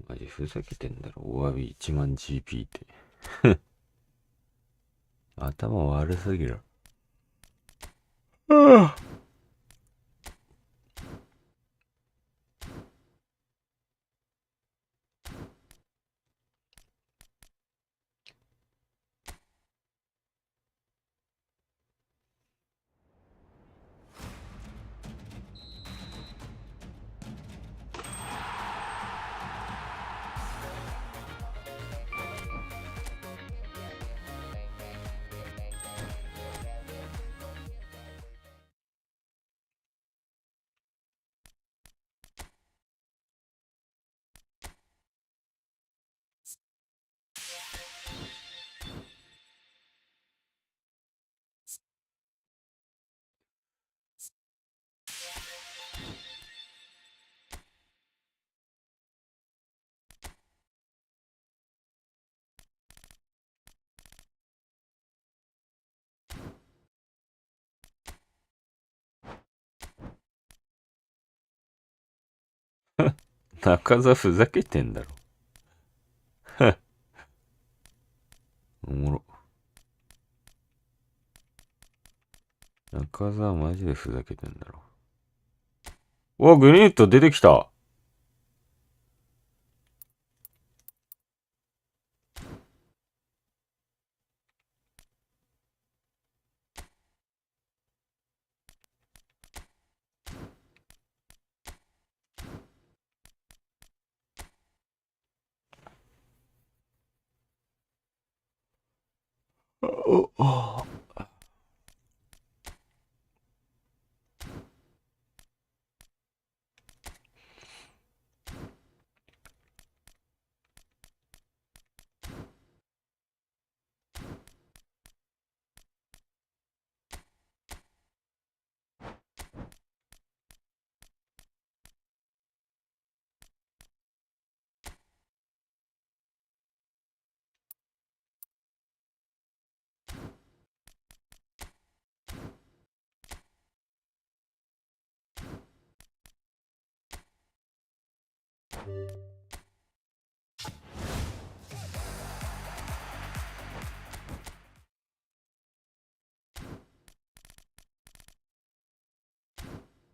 マジふざけてんだろ。お詫び1万 GP って。頭悪すぎる。中澤ふざけてんだろ。おもろ。中澤マジでふざけてんだろ。お、グリーンと出てきた。おお。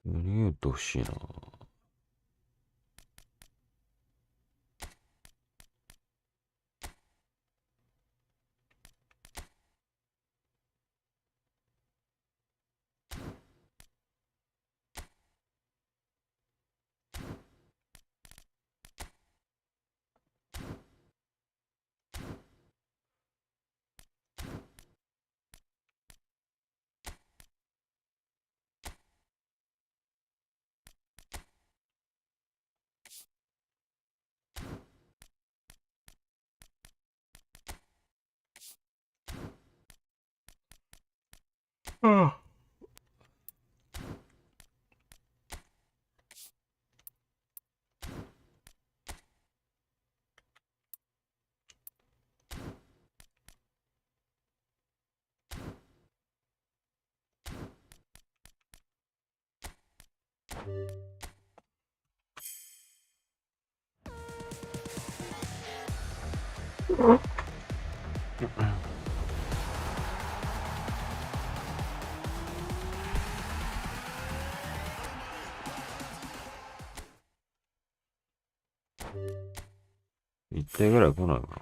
グリーンと欲しいな。うん。一体ぐらい来ないかな。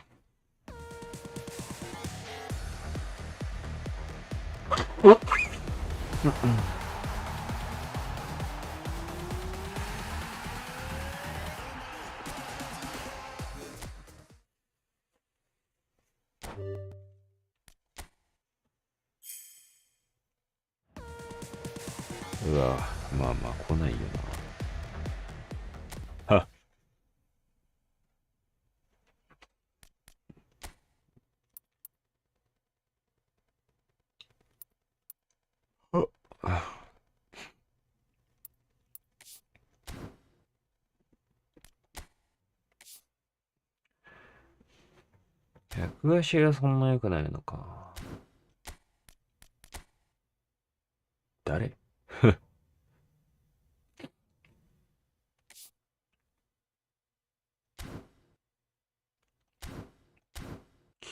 うわ、まあまあ来ないよな。はっ。客足がそんな良くないのか。誰？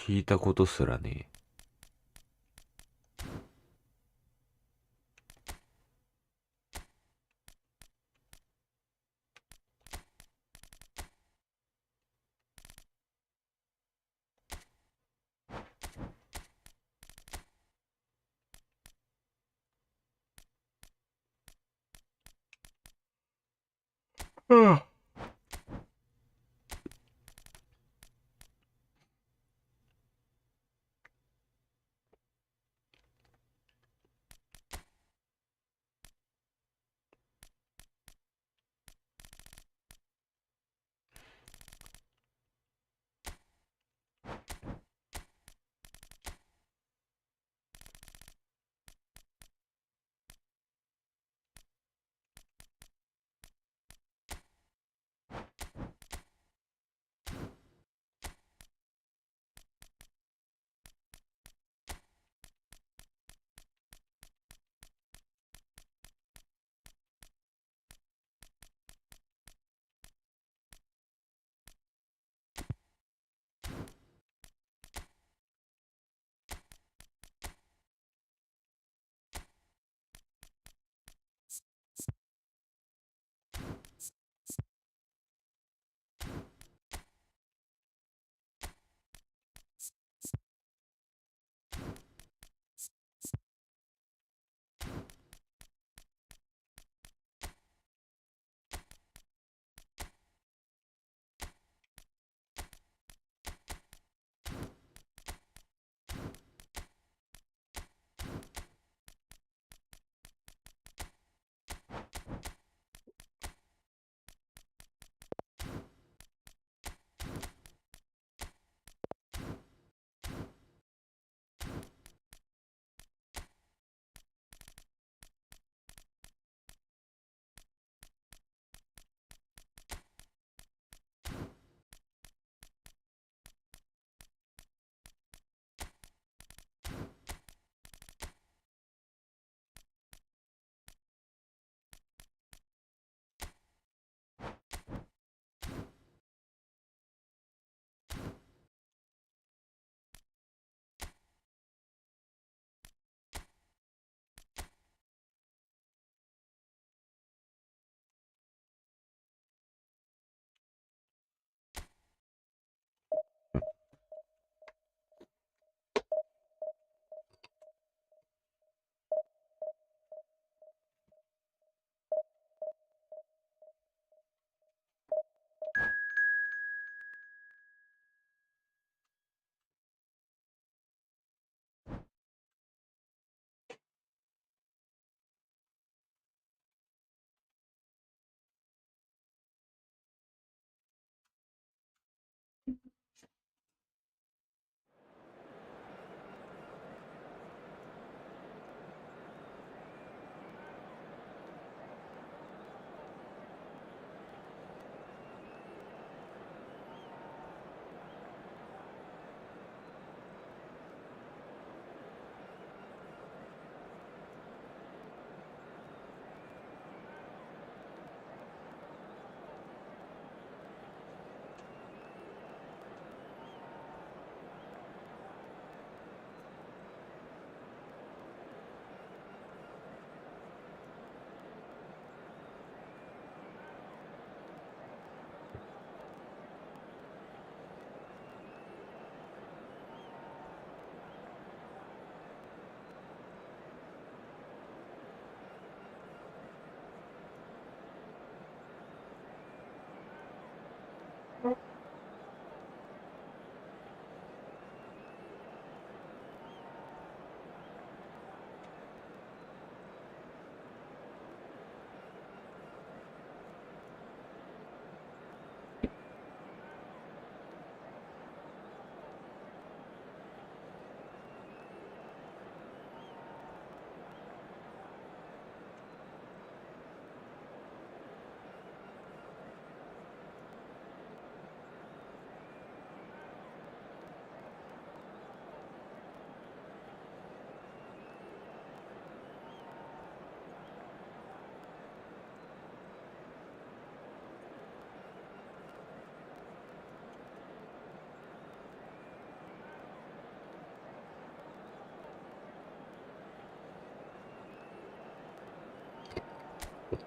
聞いたことすらねえ。うん。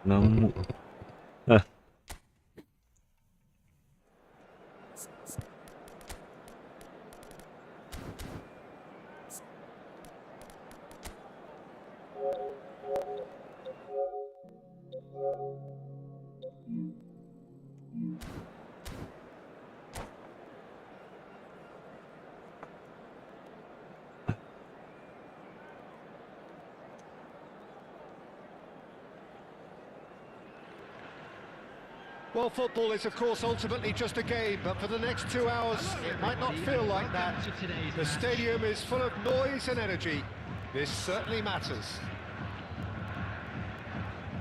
なんも。あ、Well, football is, of course, ultimately just a game, but for the next 2 hours, it might not feel like that. The stadium is full of noise and energy. This certainly matters.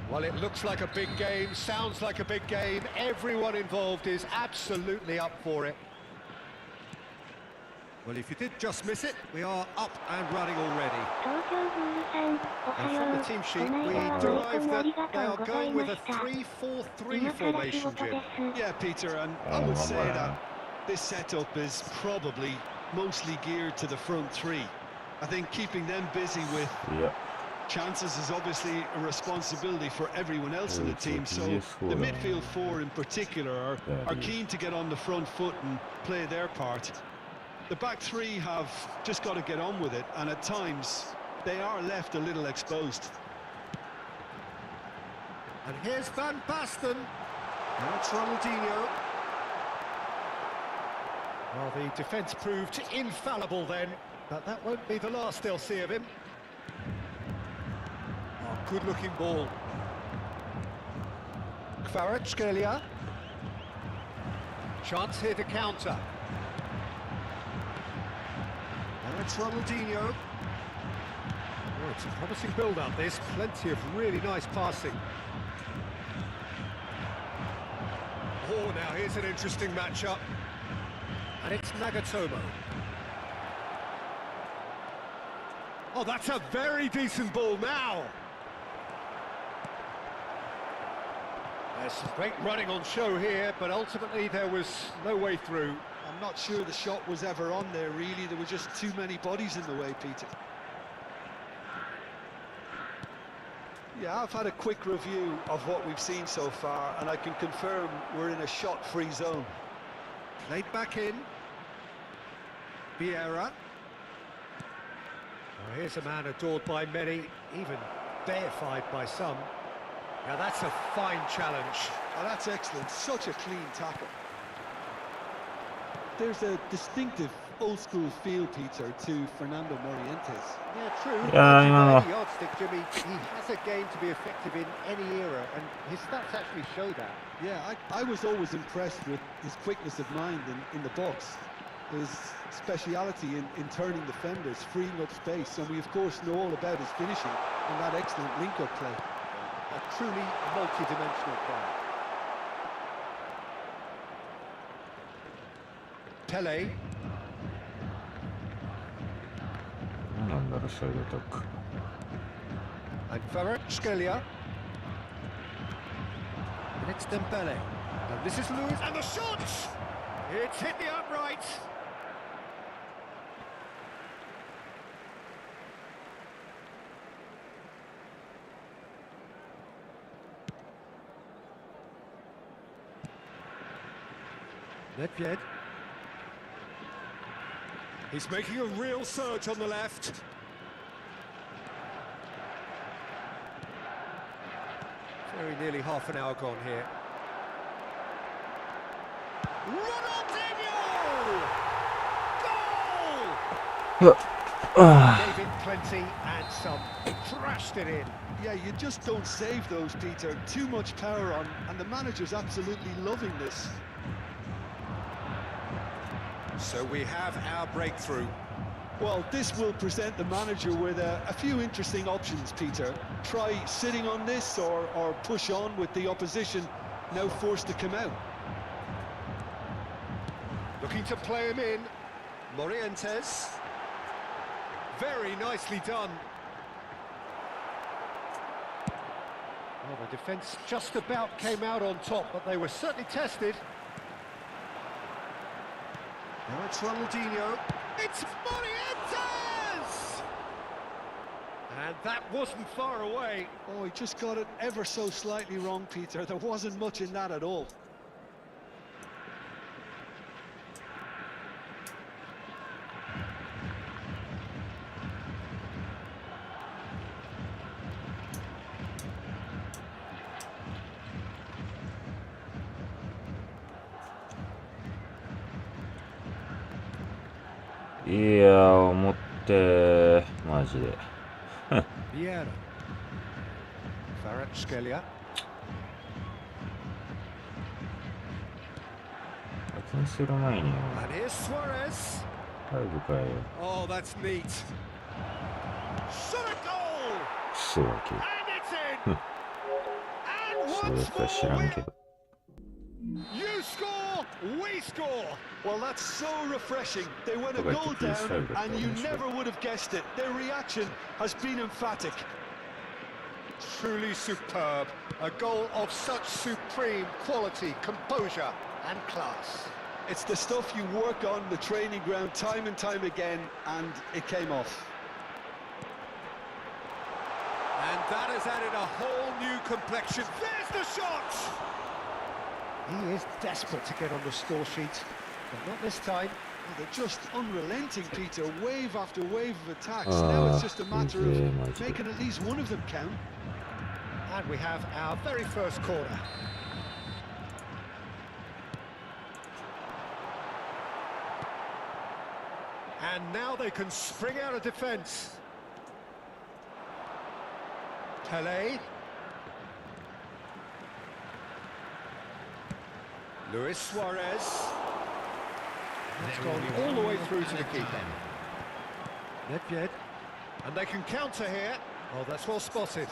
Well, it looks like a big game, sounds like a big game. Everyone involved is absolutely up for it. Well, if you did just miss it, we are up and running already. And from the team sheet, we derive that they are going with a 3-4-3 formation, Jim. Yeah, Peter, and I would say that this setup is probably mostly geared to the front three. I think keeping them busy with chances is obviously a responsibility for everyone else in the team. So the midfield four in particular are keen to get on the front foot and play their part. The back three have just got to get on with it, and at times they are left a little exposed. And here's Van Basten. Now it's Ronaldinho. Well, the defence proved infallible then, but that won't be the last they'll see of him. Oh, good-looking ball. Kvaratskhelia. Chance here to counter. Now it's Ronaldinho. Oh, it's a promising build-up, this. Plenty of really nice passing. Oh, now here's an interesting matchup. And it's Nagatomo. Oh, that's a very decent ball now. There's some great running on show here, but ultimately there was no way through. I'm not sure the shot was ever on there, really. There were just too many bodies in the way, Peter. Yeah, I've had a quick review of what we've seen so far, and I can confirm we're in a shot-free zone. Played back in. Vieira. Oh, here's a man adored by many, even deified by some. Now that's a fine challenge. Oh, that's excellent. Such a clean tackle. There's a distinctive old-school feel, Peter, to Fernando Morientes. Yeah, true. Yeah, Any yardstick, Jimmy. He has a game to be effective in any era, and his stats actually show that. Yeah, I was always impressed with his quickness of mind in the box, his speciality in turning defenders, freeing up space, and we of course know all about his finishing and that excellent link-up play. A truly multi-dimensional player. Pele. なんだろう、サイドアタック。 And Kvaratskhelia. And it's Dembele. And this is Lewis. And the shot! It's hit the upright. Nedved. He's making a real surge on the left. Very nearly half an hour gone here. Ronaldinho! Goal! Gave it plenty and some. Thrashed it in. Yeah, you just don't save those, Peter. Too much power on, and the manager's absolutely loving this. So we have our breakthrough. Well, this will present the manager with a few interesting options, Peter. Try sitting on this or push on with the opposition now forced to come out. Looking to play him in. Morientes. Very nicely done. Well, the defence just about came out on top, but they were certainly tested. Now it's Ronaldinho. It's Morientes! And that wasn't far away. Oh, he just got it ever so slightly wrong, Peter. There wasn't much in that at all.いやー、思ってマジで。Vieira. Kvaratskhelia. 課金する前に And here's Suarez. ライブかよ。Oh, that's neat. Shot a goal! クソだけ。 And it's in! And そう once だか知ら more, んけど。you score, we score! Well, that's so refreshing. They went a Go back goal to PS5 down, with and you that, never would have guessed it. Their reaction has been emphatic. Truly superb. A goal of such supreme quality, composure and class. It's the stuff you work on the training ground time and time again, and it came off. And that has added a whole new complexion. There's the shot! He is desperate to get on the score sheet, but not this time. They're just unrelenting, Peter. Wave after wave of attacks. Now it's just a matter of making at least one of them count. And we have our very first corner. And now they can spring out of defence. Pelé. Luis Suarez. That's gone all the way through to the keeper. Nedved. And they can counter here. Oh, that's well spotted.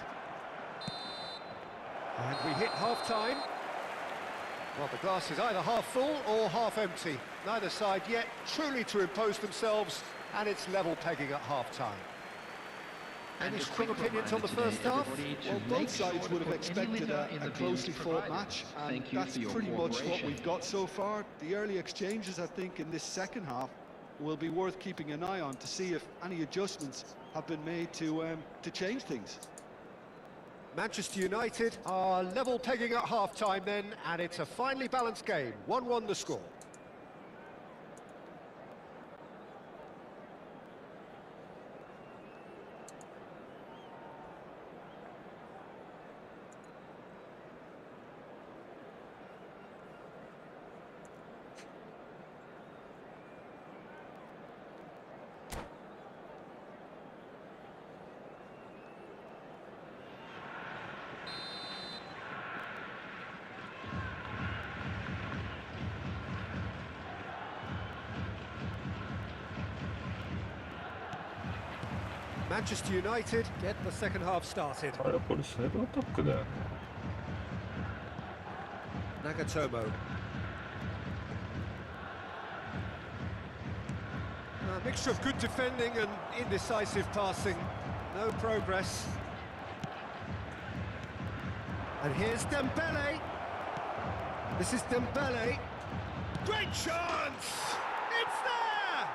And we hit half-time. Well, the glass is either half full or half empty. Neither side yet truly to impose themselves, and it's level pegging at half-time. Any strong opinions on the first half? Well, both sides would have expected a closely fought match, and that's pretty much what we've got so far. The early exchanges, I think, in this second half will be worth keeping an eye on to see if any adjustments have been made to change things. Manchester United are level pegging at half-time then, and it's a finely balanced game. 1-1 the score. Manchester United get the second half started. あれこれサイドアタックだよね。 Nagatomo. A mixture of good defending and indecisive passing. No progress. And here's Dembele. This is Dembele. Great chance! It's there!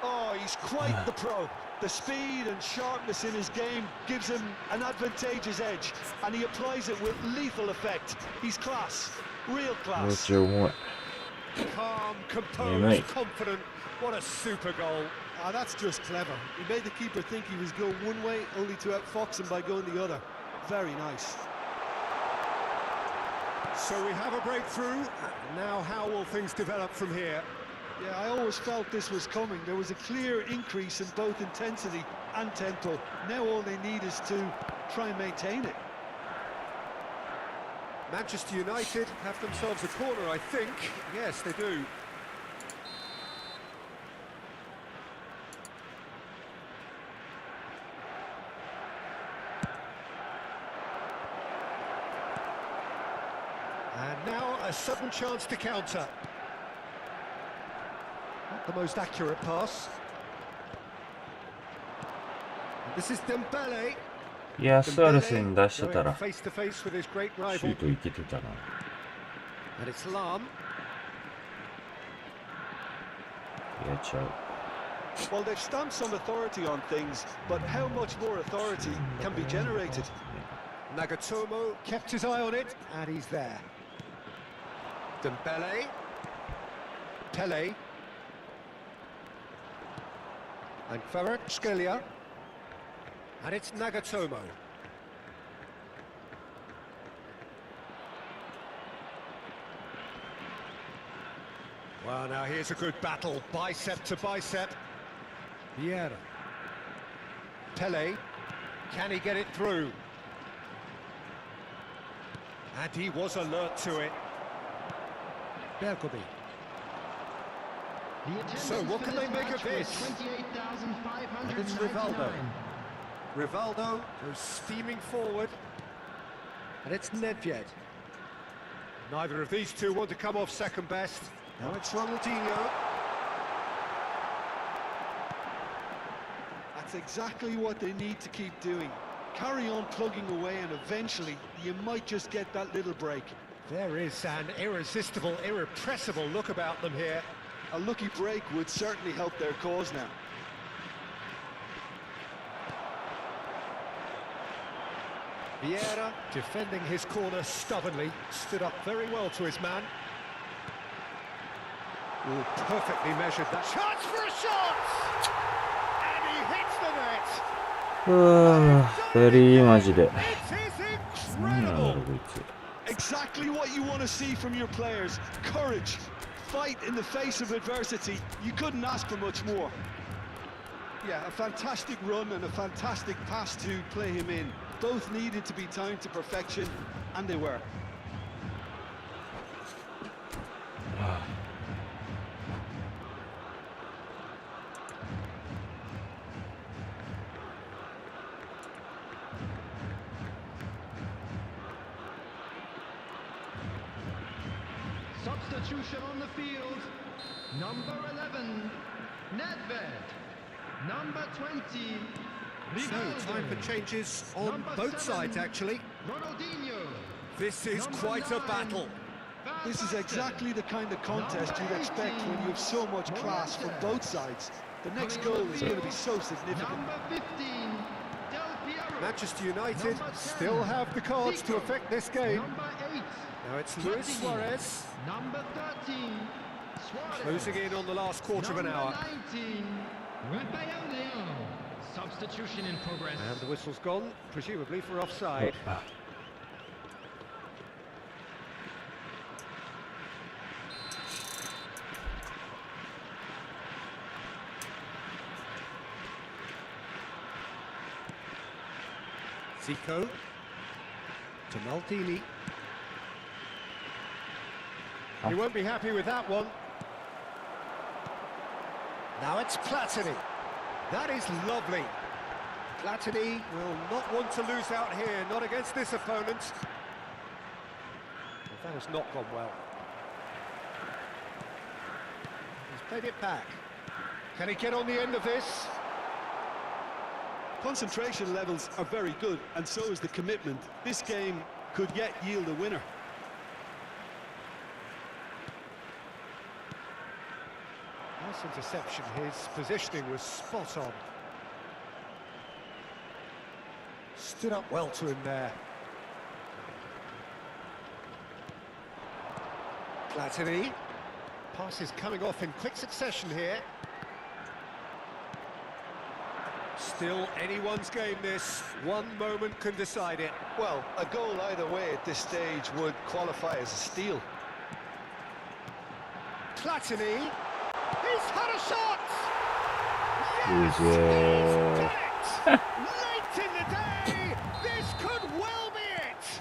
Oh, he's quite the pro. The speed and sharpness in his game gives him an advantageous edge, and he applies it with lethal effect. He's class, real めっ class. ちゃ重い。 Calm, Yeah, composed, mate. confident. What a super goal. Ah, that's just clever. He made the keeper think he was going one way, only to outfox him by going the other. Very nice. So we have a breakthrough. Now how will things develop from here? Yeah, I always felt this was coming. There was a clear increase in both intensity and tempo. Now all they need is to try and maintain it. Manchester United have themselves a corner, I think. Yes, they do. And now a sudden chance to counter. Not the most accurate pass. This is Dembele. いや、スアレスに出してた Going ら face to face with his great シ rival. ュートいけてたな。 And it's Lam. やっちゃう。Well, they've stamped some authority on things, but how much more authority can be generated? Nagatomo kept his eye on it, and he's there. Dembele. Pele. And Kvaratskhelia. And it's Nagatomo. Well, now here's a good battle, bicep to bicep. Vieira. Pele. Can he get it through? And he was alert to it. Berkobi. So what can they make of this? And it's Rivaldo. Rivaldo goes steaming forward. And it's Nedved. Neither of these two want to come off second best. Now it's Ronaldinho. That's exactly what they need to keep doing. Carry on plugging away, and eventually you might just get that little break. There is an irresistible, irrepressible look about them here. A lucky break would certainly help their cause now. Vieira, defending his corner stubbornly, stood up very well to his man. Ooh, perfectly measured that. Chance for a shot! And he hits the net! 2人マジで。 It is incredible! Exactly what you want to see from your players. Courage, fight in the face of adversity. You couldn't ask for much more. Yeah, a fantastic run and a fantastic pass to play him in. Both needed to be timed to perfection, and they were. Substitution on the field. Number 11, Nedved. Number 20, So, time for changes on both sides, actually. Ronaldinho. This is quite a battle. This is exactly the kind of contest you'd expect when you have so much class from both sides. The next goal is going to be so significant. Number 15, Del Piero. Manchester United still have the cards to affect this game. Number 8, Now it's Luis Suarez, number 13, Suarez. closing in on the last quarter of an hour. Number 19, Raphael Leão. Substitution in progress. And the whistle's gone, presumably for offside. Zico to Maldini. He won't be happy with that one. Now it's Platini. That is lovely. Platini will not want to lose out here, not against this opponent. Well, that has not gone well. He's played it back. Can he get on the end of this? Concentration levels are very good, and so is the commitment. This game could yet yield a winner. Nice interception. His positioning was spot on. Stood up well to him there. Platini. Passes coming off in quick succession here. Still anyone's game this. One moment can decide it. Well, a goal either way at this stage would qualify as a steal. Platini. He's had a shot! Yes, He's done it! Late in the day, this could well be it!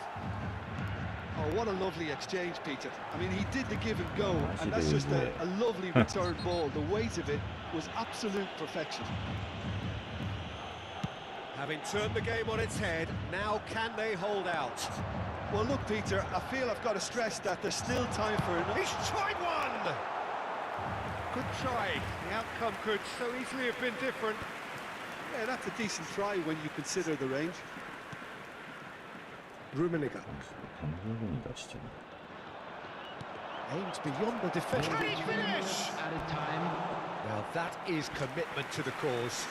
Oh, what a lovely exchange, Peter. I mean, he did the give and go, and that's just a lovely return ball. The weight of it was absolute perfection. Having turned the game on its head, now can they hold out? Well, look, Peter, I feel I've got to stress that there's still time for another. He's tried one! Good try. The outcome could so easily have been different. Yeah, that's a decent try when you consider the range. Rummenigge aims beyond the defender. Can he finish? Added time. Well, That is commitment to the cause.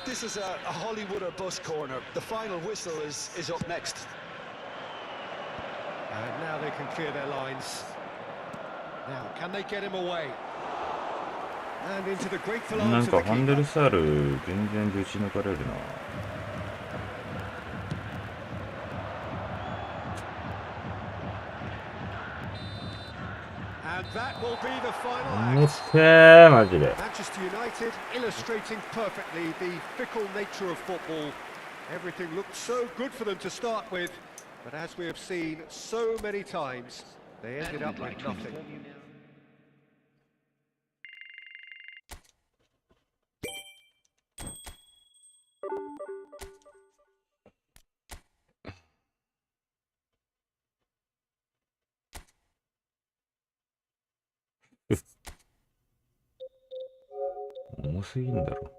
This is a Hollywood or bust corner. The final whistle is up next. And now they can clear their lines. Now, can they get him away? And into the grateful な arms ん of か the ファンデ keeper. ルサール全然ぶち抜かれるな。And that will be the final もっ act. てーマジで。 Manchester United illustrating perfectly the fickle nature of football. Everything looked so good for them to start with, but as we have seen so many times, they ended up with nothing. Ugh. 重すぎんだろ。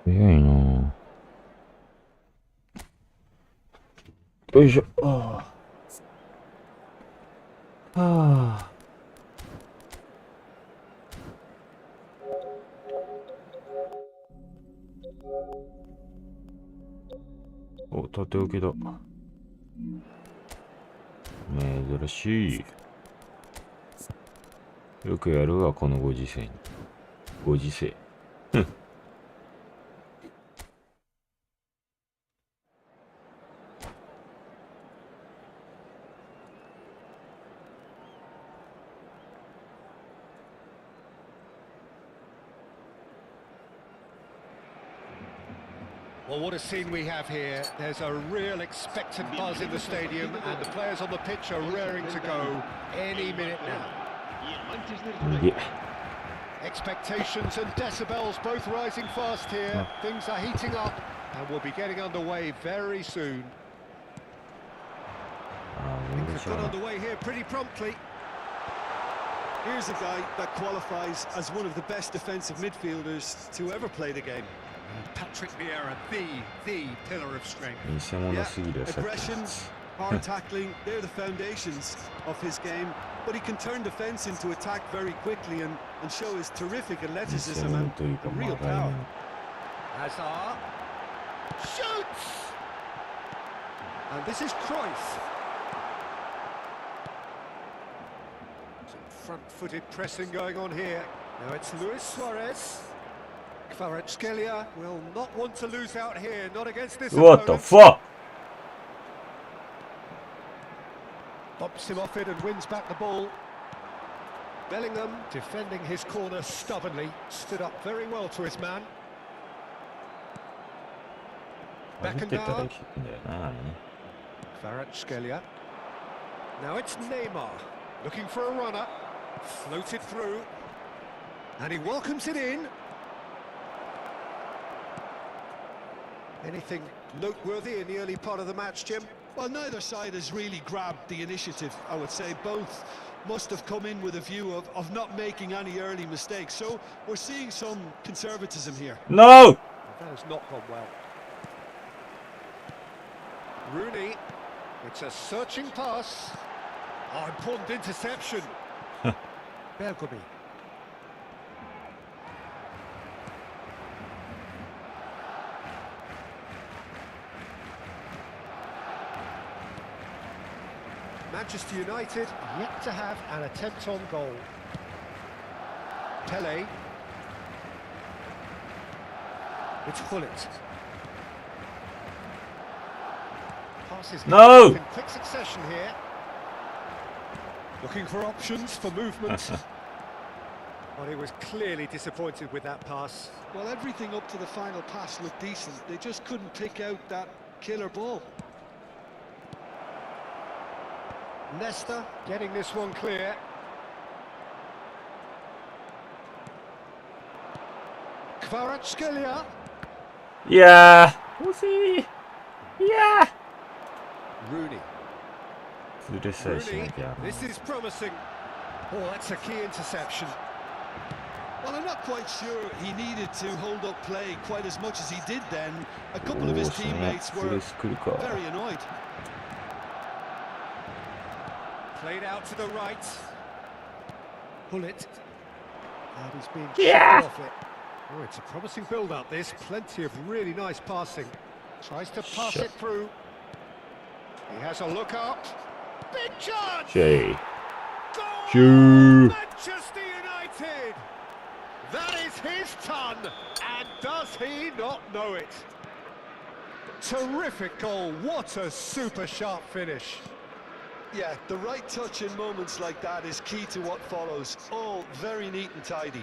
早いなぁ。よいしょ。ああ。はあ。お、縦置きだ。珍しい。よくやるわ、このご時世に。ご時世。ふん。Well, what a scene we have here. There's a real expectant buzz in the stadium, and the players on the pitch are raring to go any minute now. Yeah. Expectations and decibels both rising fast here. Things are heating up, and we'll be getting underway very soon. Things have got underway here pretty promptly. Here's a guy that qualifies as one of the best defensive midfielders to ever play the game. Patrick Vieira, the pillar of strength. 偽物すぎるよ、さっきのや aggression, つ。 hard tackling, they're the foundations of his game. but he can turn defence into attack very quickly and show his terrific athleticism and real power. Hazard shoots! And this is Cruyff. Some front-footed pressing going on here. Now it's Luis Suarez. Kvaratskhelia will not want to lose out here, not against this What the opponent. fuck? Bumps him off it and wins back the ball. Bellingham defending his corner stubbornly, stood up very well to his man. Beckenbauer. Kvaratskhelia. Now it's Neymar, looking for a runner. Floated through. And he welcomes it in. Anything noteworthy in the early part of the match, Jim? Well, neither side has really grabbed the initiative, I would say. Both must have come in with a view of not making any early mistakes. So we're seeing some conservatism here. No! That has not gone well. Rooney, it's a searching pass. Oh, important interception. Bergomi. Manchester United yet to have an attempt on goal. Pele. It's Hullet. Passes No! in quick succession here. Looking for options for movement. But he was clearly disappointed with that pass. Well, everything up to the final pass looked decent. They just couldn't pick out that killer ball. Nesta getting this one clear. Kvaratskhelia. Yeah. We'll see. Yeah. Rooney. Rooney. This is promising. Oh, that's a key interception. Well, I'm not quite sure he needed to hold up play quite as much as he did then. A couple of his teammates were very annoyed. Played out to the right. Hullet. And he's been Yeah. off it. Oh, it's a promising build-up, this. Plenty of really nice passing. Tries to pass it through. He has a look up. Big chance! Jay. Goal! Manchester United! That is his ton, and does he not know it? Terrific goal. What a super sharp finish. Yeah, the right touch in moments like that is key to what follows. All very neat and tidy.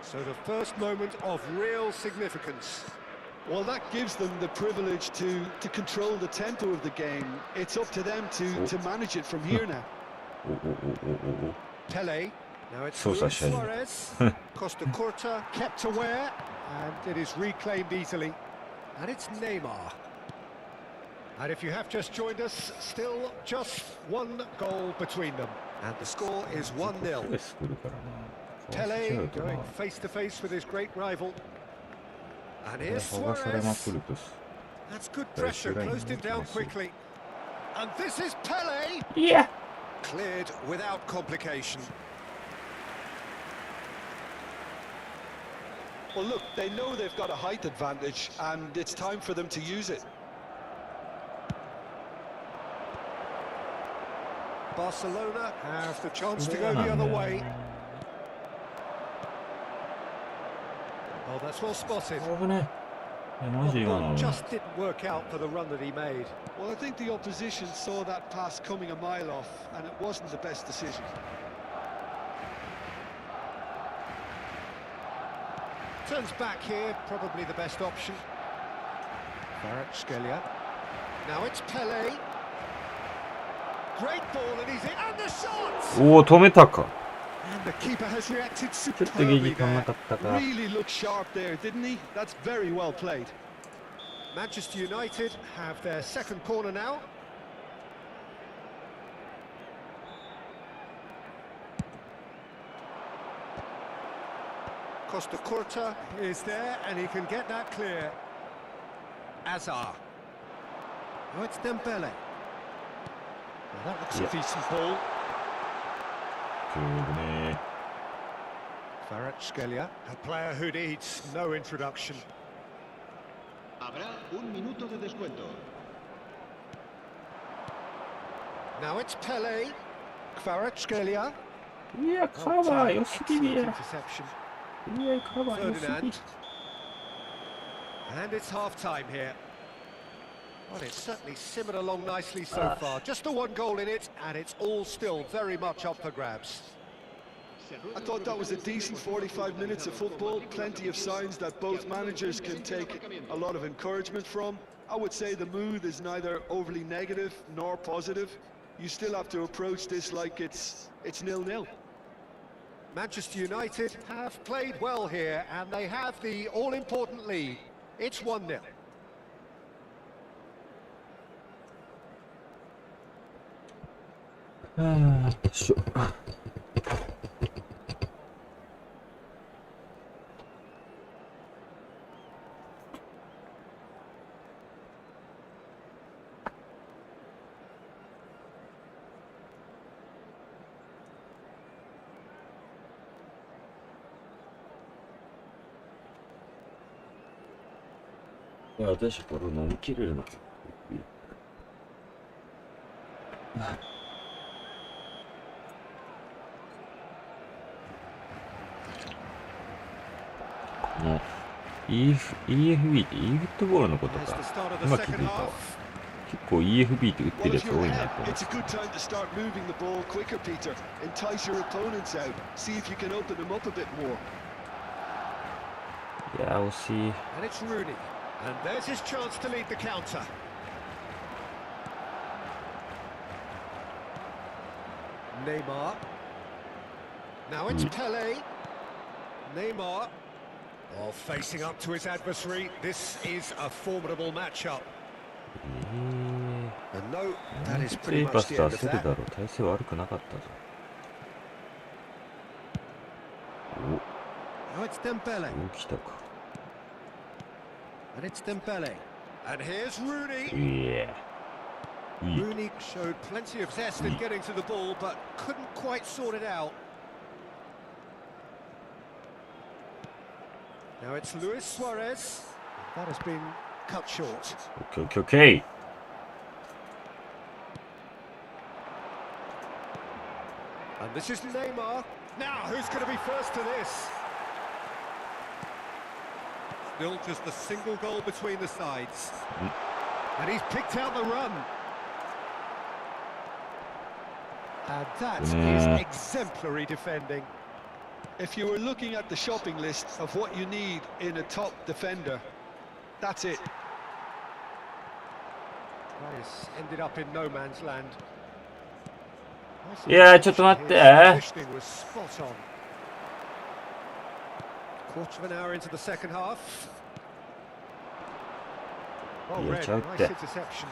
So the first moment of real significance. Well, that gives them the privilege to control the tempo of the game. It's up to them to manage it from here now. Pele. Now it's So Luis shame. Suarez. Costa Curta kept aware, and it is reclaimed easily. And it's Neymar. And if you have just joined us, still just one goal between them. And the score is 1-0. Pele going face-to-face with his great rival. And here's Suarez. That's good pressure, closed him down quickly. And this is Pele. Yeah. Cleared without complication. Well, look, they know they've got a height advantage, and it's time for them to use it. Barcelona have the chance to go the other way. Oh, that's well spotted. Well, just didn't work out for the run that he made. Well, I think the opposition saw that pass coming a mile off, and it wasn't the best decision. Turns back here, probably the best option. Kvaratskhelia. Now it's Pele. Great ball, and he's in, and the shot! おお、止めたか。 And the keeper has reacted ちょっとゲージ superbly 足んな there. かったか。 Really looked sharp there, didn't he? That's very well played. Manchester United have their second corner now. Costa Curta is there, and he can get that clear. Hazard. Oh, it's Dembele. Well, that looks a decent ball. Kvaratskhelia, a player who needs no introduction. Habrá un minuto de descuento. Now it's Pele. Kvaratskhelia. Yeah, cover. Interception. Yeah, cover. Ferdinand. And it's half-time here. Well, it's certainly simmered along nicely so far. Just the one goal in it, and it's all still very much up for grabs. I thought that was a decent 45 minutes of football. Plenty of signs that both managers can take a lot of encouragement from. I would say the mood is neither overly negative nor positive. You still have to approach this like it's 0-0. Manchester United have played well here, and they have the all-important lead. It's 1-0. Sure.いや、私これ飲みきれるな。ね、EFB って e フットボールのことか。今気づいたわ。結構 EFB って打ってるやつ多いなと思って。いや、惜しい。And it's Rooney. And there's his chance to lead the counter. Neymar. Now it's Pele. Neymar. Oh, facing up to his adversary. This is a formidable matchup. And no, that is pretty much the end of that. 体勢悪くなかったぞ。Now it's Dembele. お、来たか。And it's Dembele. And here's Rooney. Yeah. Rooney showed plenty of zest in getting to the ball, but couldn't quite sort it out. Now it's Luis Suarez. That has been cut short. Okay. And this is Neymar. Now, who's going to be first to this? Still just a single goal between the sides. And he's picked out the run. And that is exemplary defending. If you were looking at the shopping list of what you need in a top defender, that's it. Nice. Ended up in no man's land. Yeah, ちょっと待って。 Positioning was spot on. Quarter of an hour into the second half. Oh, red. Nice interception.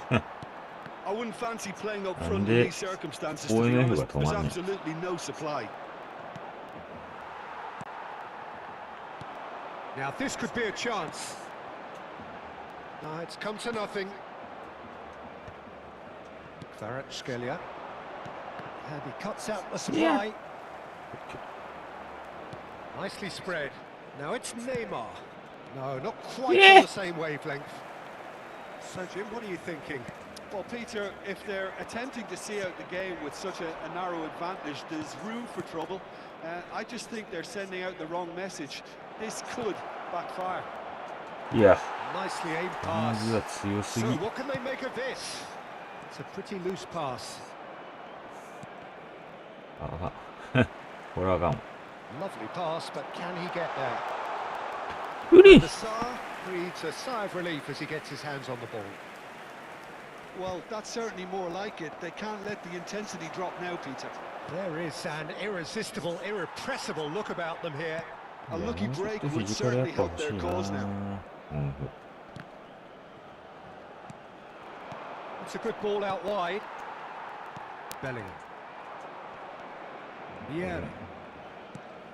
I wouldn't fancy playing up front in these circumstances, to be honest. There's absolutely no supply. Now this could be a chance. No, it's come to nothing. Kvaratskhelia. And he cuts out the supply. Yeah. Nicely spread. Now it's Neymar. No, not quite on the same wavelength. So, Jim, what are you thinking? Well, Peter, if they're attempting to see out the game with such a narrow advantage, there's room for trouble. I just think they're sending out the wrong message. This could backfire. Yeah. Nicely aimed pass. So what can they make of this? It's a pretty loose pass. Lovely pass, but can he get there? The Sar breathes a sigh of relief as he gets his hands on the ball. Well, that's certainly more like it. They can't let the intensity drop now, Peter. There is an irresistible, irrepressible look about them here. A lucky break would certainly help their cause now. It's a good ball out wide. Bellingham. Vieira.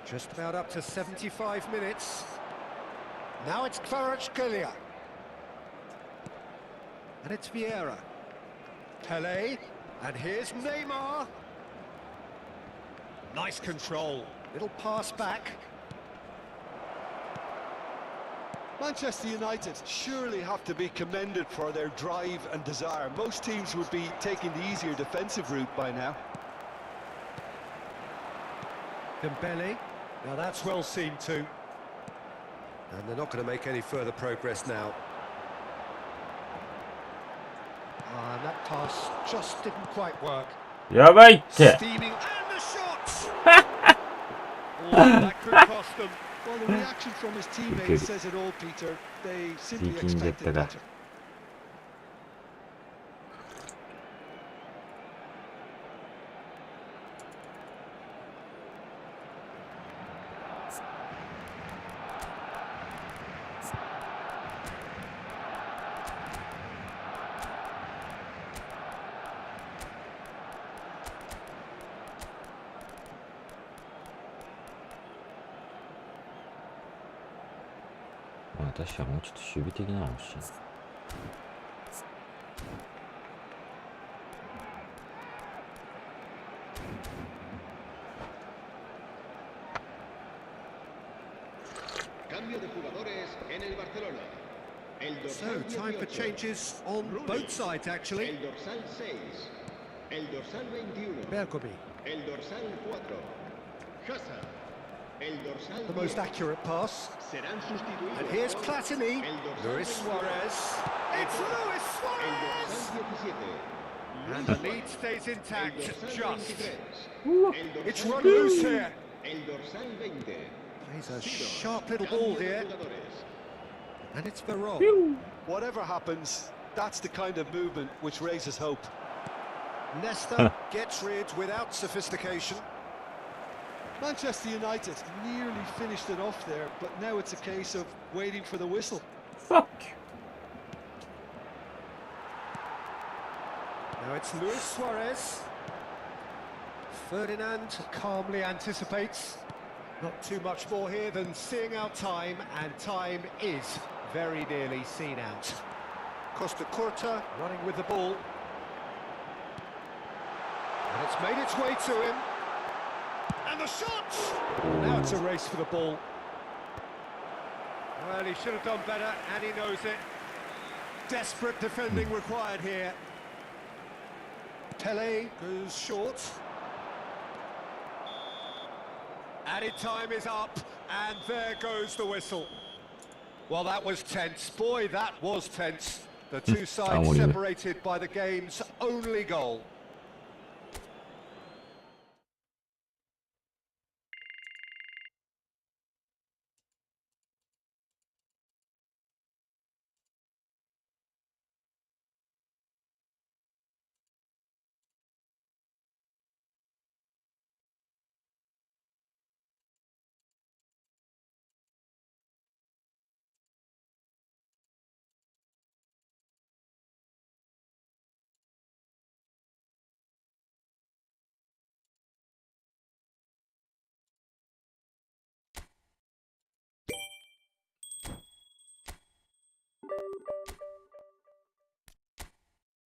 Just about up to 75 minutes. Now it's Kvaratskhelia. And it's Vieira. Pele. And here's Neymar. Nice control. Little pass back. Manchester United surely have to be commended for their drive and desire. Most teams would be taking the easier defensive route by now. Dembele. Now that's well seen too. And they're not going to make any further progress now. And that pass just didn't quite work. やばいって Steaming and the shot! Oh, that could cost them. Well, the reaction from his teammates says it all, Peter. They simply expected better. 私はもうちょっと守備的なの欲しいな。So, time for changes on both sides, actually. El dorsal 6, el dorsal 21, Bergomi, el dorsal 4, Hazard, el dorsal the most 10, accurate pass. serán sustituidos And here's por Platini. el dorsal Luis 22, Suarez. It's Luis el Suarez! dorsal 17, And the lead stays intact, el dorsal just. 23, el It's dorsal run loose here. el dorsal 20, Plays a Sido, sharp little ball cambio de here. jugadores. And it's Veron. Whatever happens, that's the kind of movement which raises hope. Nesta gets rid without sophistication. Manchester United nearly finished it off there, but now it's a case of waiting for the whistle. Fuck. Now it's Luis Suarez. Ferdinand calmly anticipates. Not too much more here than seeing out time, and time is very nearly seen out. Costa Curta running with the ball. And it's made its way to him. And the shot! Now it's a race for the ball. Well, he should have done better, and he knows it. Desperate defending required here. Pele goes short. Added time is up, and there goes the whistle. Well, that was tense. Boy, that was tense. The two sides separated by the game's only goal.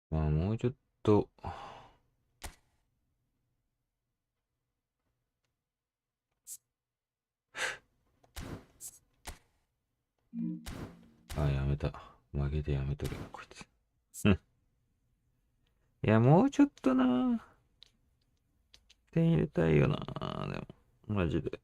まあもうちょっとあ、やめた。負けてやめとるよ、こいつ。いや、もうちょっとな。点入れたいよな。でも、マジで。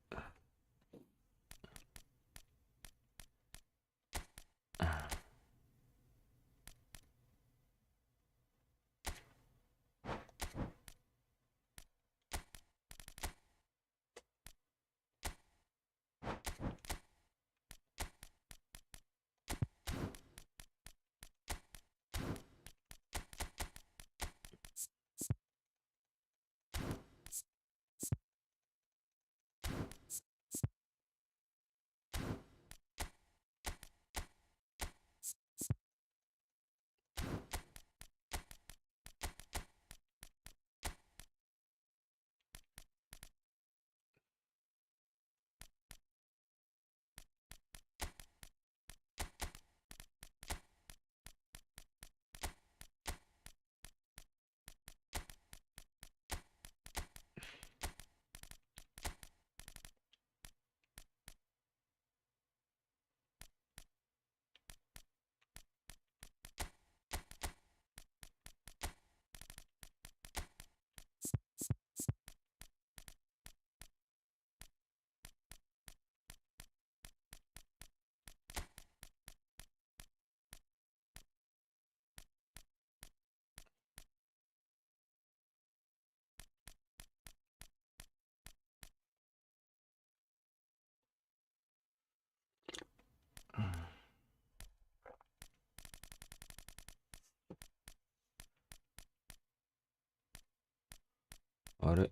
あれ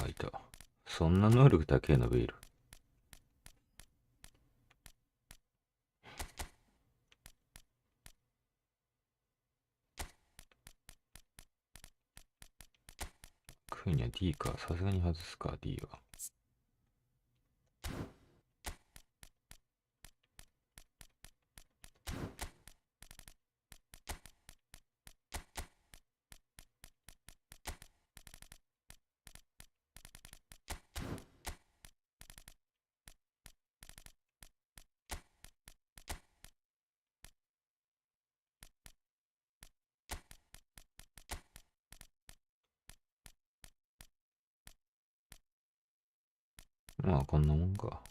あ、いた。そんな能力高いのベイル。クーニャ D か。さすがに外すか、D は。まあ、こんなもんか。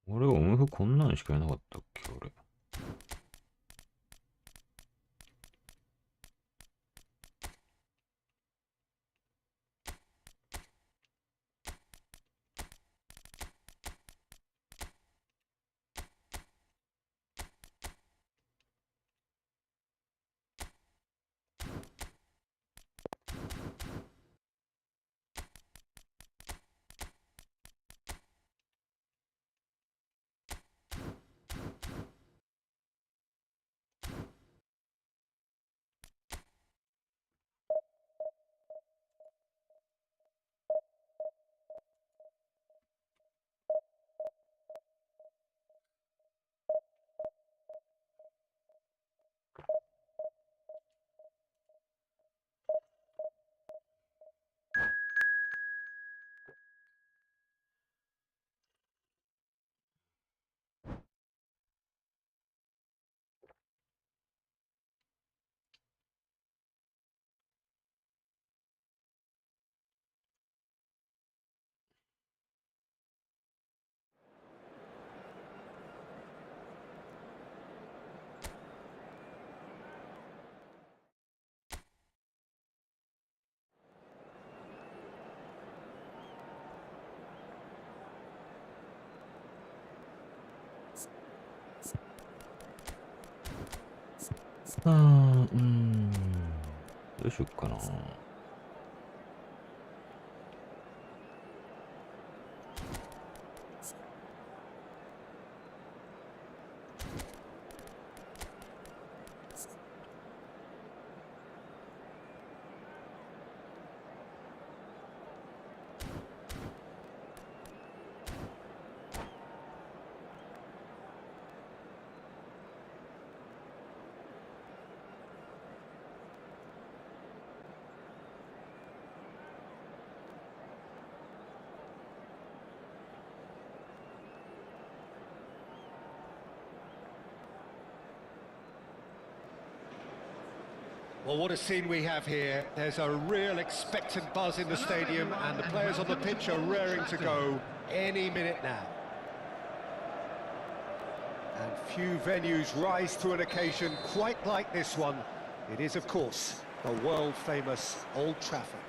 俺、オムフこんなんしかいなかったっけ、俺。どうしよっかな。Well, what a scene we have here. There's a real expectant buzz in the stadium, and the players on the pitch are raring to go any minute now. And few venues rise to an occasion quite like this one. It is, of course, the world-famous Old Trafford.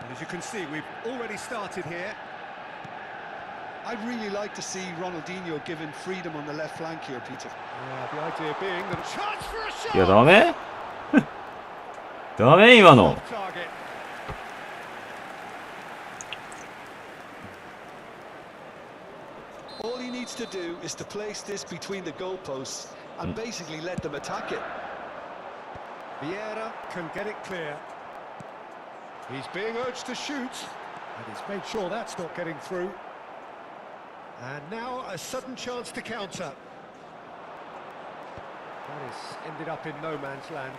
And as you can see, we've already started here. I'd really like to see Ronaldinho given freedom on the left flank here, Peter. The idea being the chance for a shot. いや、ダメダメ今の。 Off target. All he needs to do is to place this between the goalposts and basically let them attack it. Vieira can get it clear. He's being urged to shoot, and he's made sure that's not getting through. And now a sudden chance to counter. That has ended up in no man's land.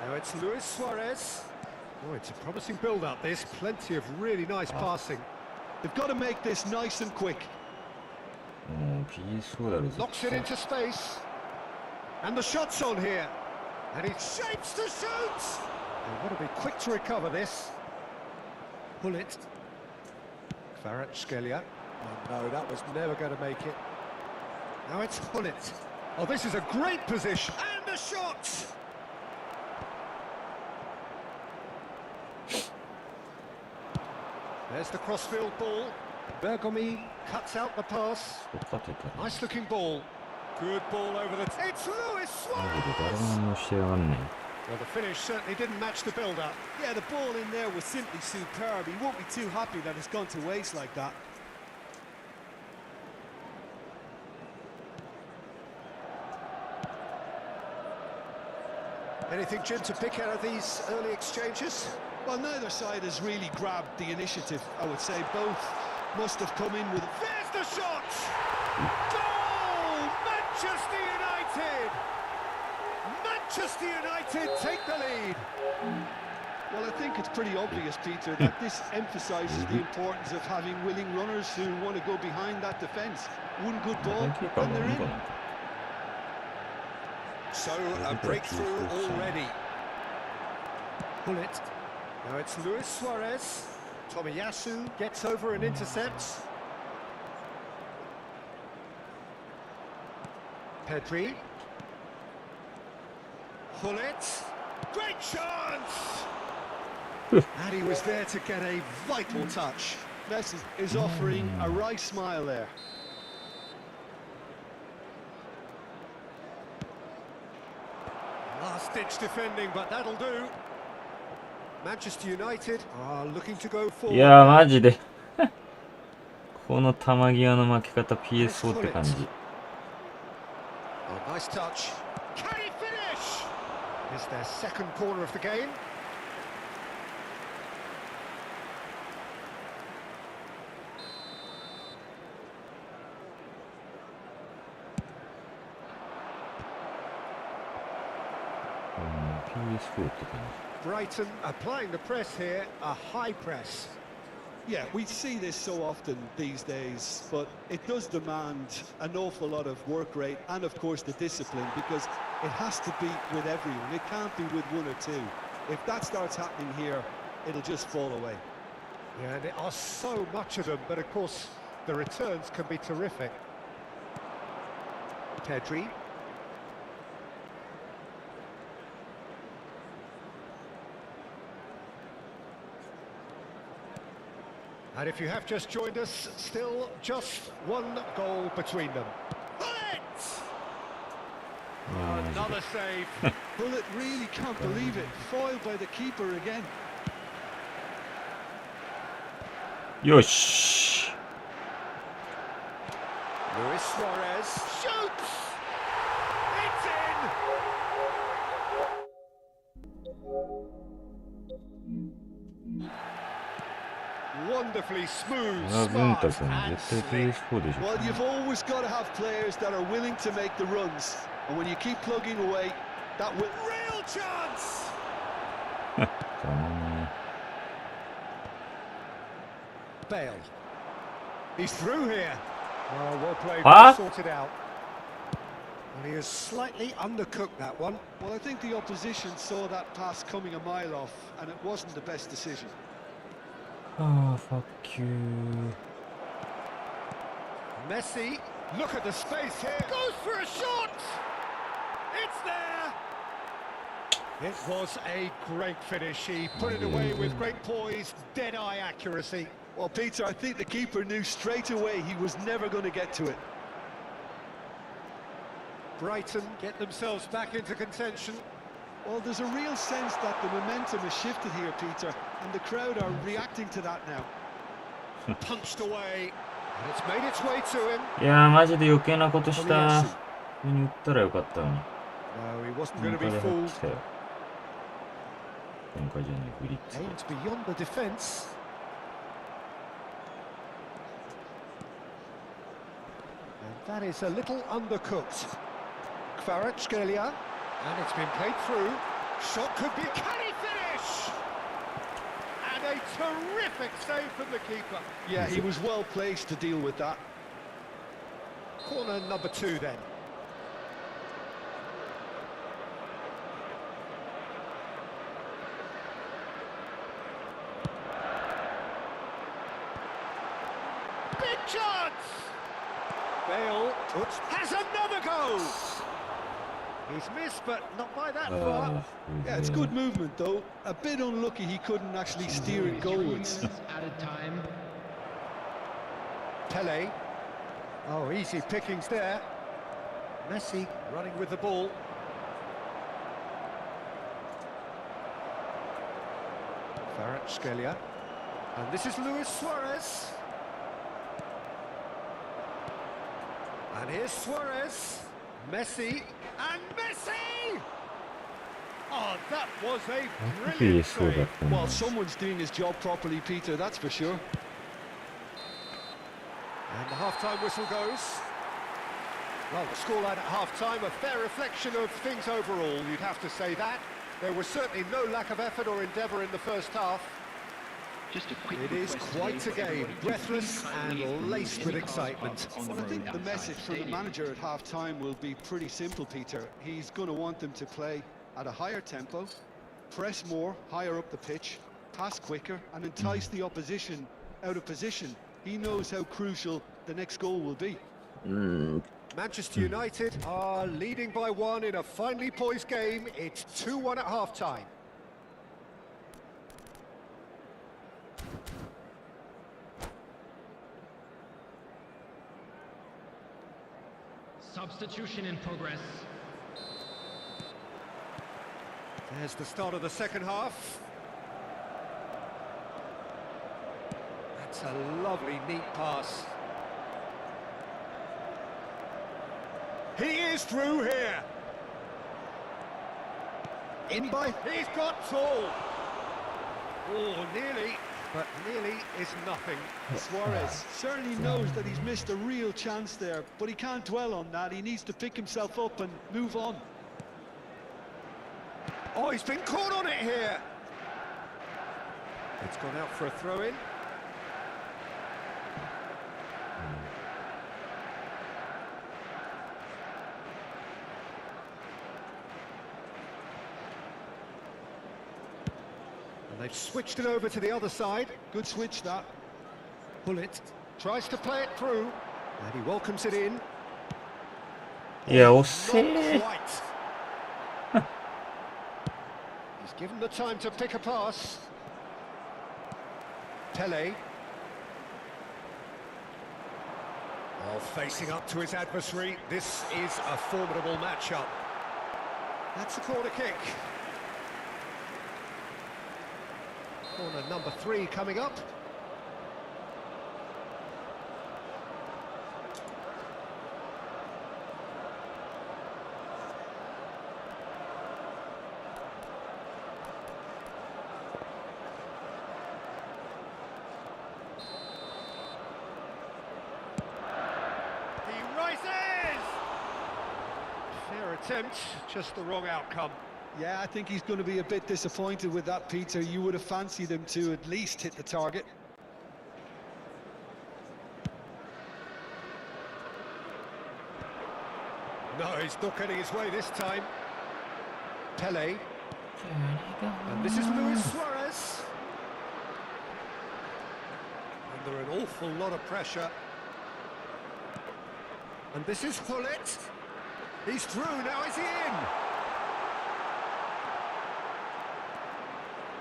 Now it's Luis Suarez. Oh, it's a promising build-up, this. Plenty of really nice passing. They've got to make this nice and quick. Locks it into space. And the shot's on here. And he shapes to shoot! They've got to be quick to recover this. Pull it. Kvaratskhelia. Oh no, that was never going to make it. Now it's Hullet. Oh, this is a great position. And a shot! There's the crossfield ball. Bergomi cuts out the pass. Nice looking ball. Good ball over the... It's Luis Suarez! Well, the finish certainly didn't match the build-up. Yeah, the ball in there was simply superb. He won't be too happy that it's gone to waste like that. Anything, Jim, to pick out of these early exchanges? Well, neither side has really grabbed the initiative, I would say. Both must have come in with... There's the shot! Goal! Manchester United! Manchester United take the lead. Well, I think it's pretty obvious, Peter, that this emphasises the importance of having willing runners who want to go behind that defence. One good ball, and they're in. So, a breakthrough already. Pull it. Now it's Luis Suarez. Tomiyasu gets over and intercepts. Pedri. Pull it. Great chance! And he was there to get a vital touch. Messi is offering a right smile there. Last-ditch defending, but that'll do. Manchester United are looking to go forward. いやーマジでこの球際の負け方 PS4 って感じ。 Oh, nice touch. Can he finish? Is their second corner of the game. PS4 って感じ。 Brighton applying the press here, a high press. Yeah, we see this so often these days, but it does demand an awful lot of work rate and, of course, the discipline, because it has to be with everyone. It can't be with one or two. If that starts happening here, it'll just fall away. Yeah, and there are so much of them, but of course, the returns can be terrific. Pedri. And if you have just joined us, still just one goal between them. Bullet! Another save. Bullet really can't believe it. Foiled by the keeper again. よし。 Luis Suarez shoots! It's in! Wonderfully smooth, smart, and slick. Well, you've always got to have players that are willing to make the runs, and when you keep plugging away, that will... Real chance! Bale. He's through here. Oh, well played, well sorted out. And he has slightly undercooked that one. Well, I think the opposition saw that pass coming a mile off, and it wasn't the best decision. Oh, fuck you. Messi, look at the space here. Goes for a shot! It's there! It was a great finish. He put it away with great poise, dead-eye accuracy. Well, Peter, I think the keeper knew straight away he was never going to get to it. Brighton get themselves back into contention. Well, there's a real sense that the momentum has shifted here, Peter, and the crowd are reacting to that now. Punched away, and it's made its way to him. いやーマジで余計なことした。普通に打ったらよかったのに。 No, he wasn't going to be fooled. 今回じゃないフリッツ。 Aimed beyond the defence. And that is a little undercooked. Kvaratskhelia. And it's been played through. Shot could be... Can he finish? And a terrific save from the keeper. Yeah, he was well placed to deal with that. Corner number 2 then. Bale has another go. He's missed, but not by that far. Yeah, it's good movement though. A bit unlucky he couldn't actually steer it goalwards. Added time. Pele. Oh, easy pickings there. Messi running with the ball. Kvaratskhelia. And this is Luis Suarez. And here's Suarez. Messi. And Messi! Oh, that was a brilliant save. Well, someone's doing his job properly, Peter, that's for sure. And the half-time whistle goes. Well, the scoreline at half-time, a fair reflection of things overall, you'd have to say that. There was certainly no lack of effort or endeavour in the first half. Just a quick It is quite a game, breathless and laced with excitement. Well, I think the message from the manager at half-time will be pretty simple, Peter. He's going to want them to play at a higher tempo, press more, higher up the pitch, pass quicker, and entice the opposition out of position. He knows how crucial the next goal will be. Manchester United are leading by 1 in a finely poised game. It's 2-1 at half-time. Substitution in progress. There's the start of the second half. That's a lovely, neat pass. He is through here. In by... He's got tall. Oh, nearly, but nearly is nothing. Suarez certainly knows that he's missed a real chance there, but he can't dwell on that. He needs to pick himself up and move on. Oh, he's been caught on it here. It's gone out for a throw-in. And they've switched it over to the other side. Good switch, that. Bullet tries to play it through, and he welcomes it in. Yeah, we'll Not see. quite. He's given the time to pick a pass. Pele. Oh, facing up to his adversary. This is a formidable matchup. That's a corner kick. Corner number 3 coming up. Fair attempt, just the wrong outcome. Yeah, I think he's going to be a bit disappointed with that, Peter. You would have fancied him to at least hit the target. No, he's not getting his way this time. Pele. And this is Luis Suarez. Under an awful lot of pressure. And this is Bullet. He's through, now is he in?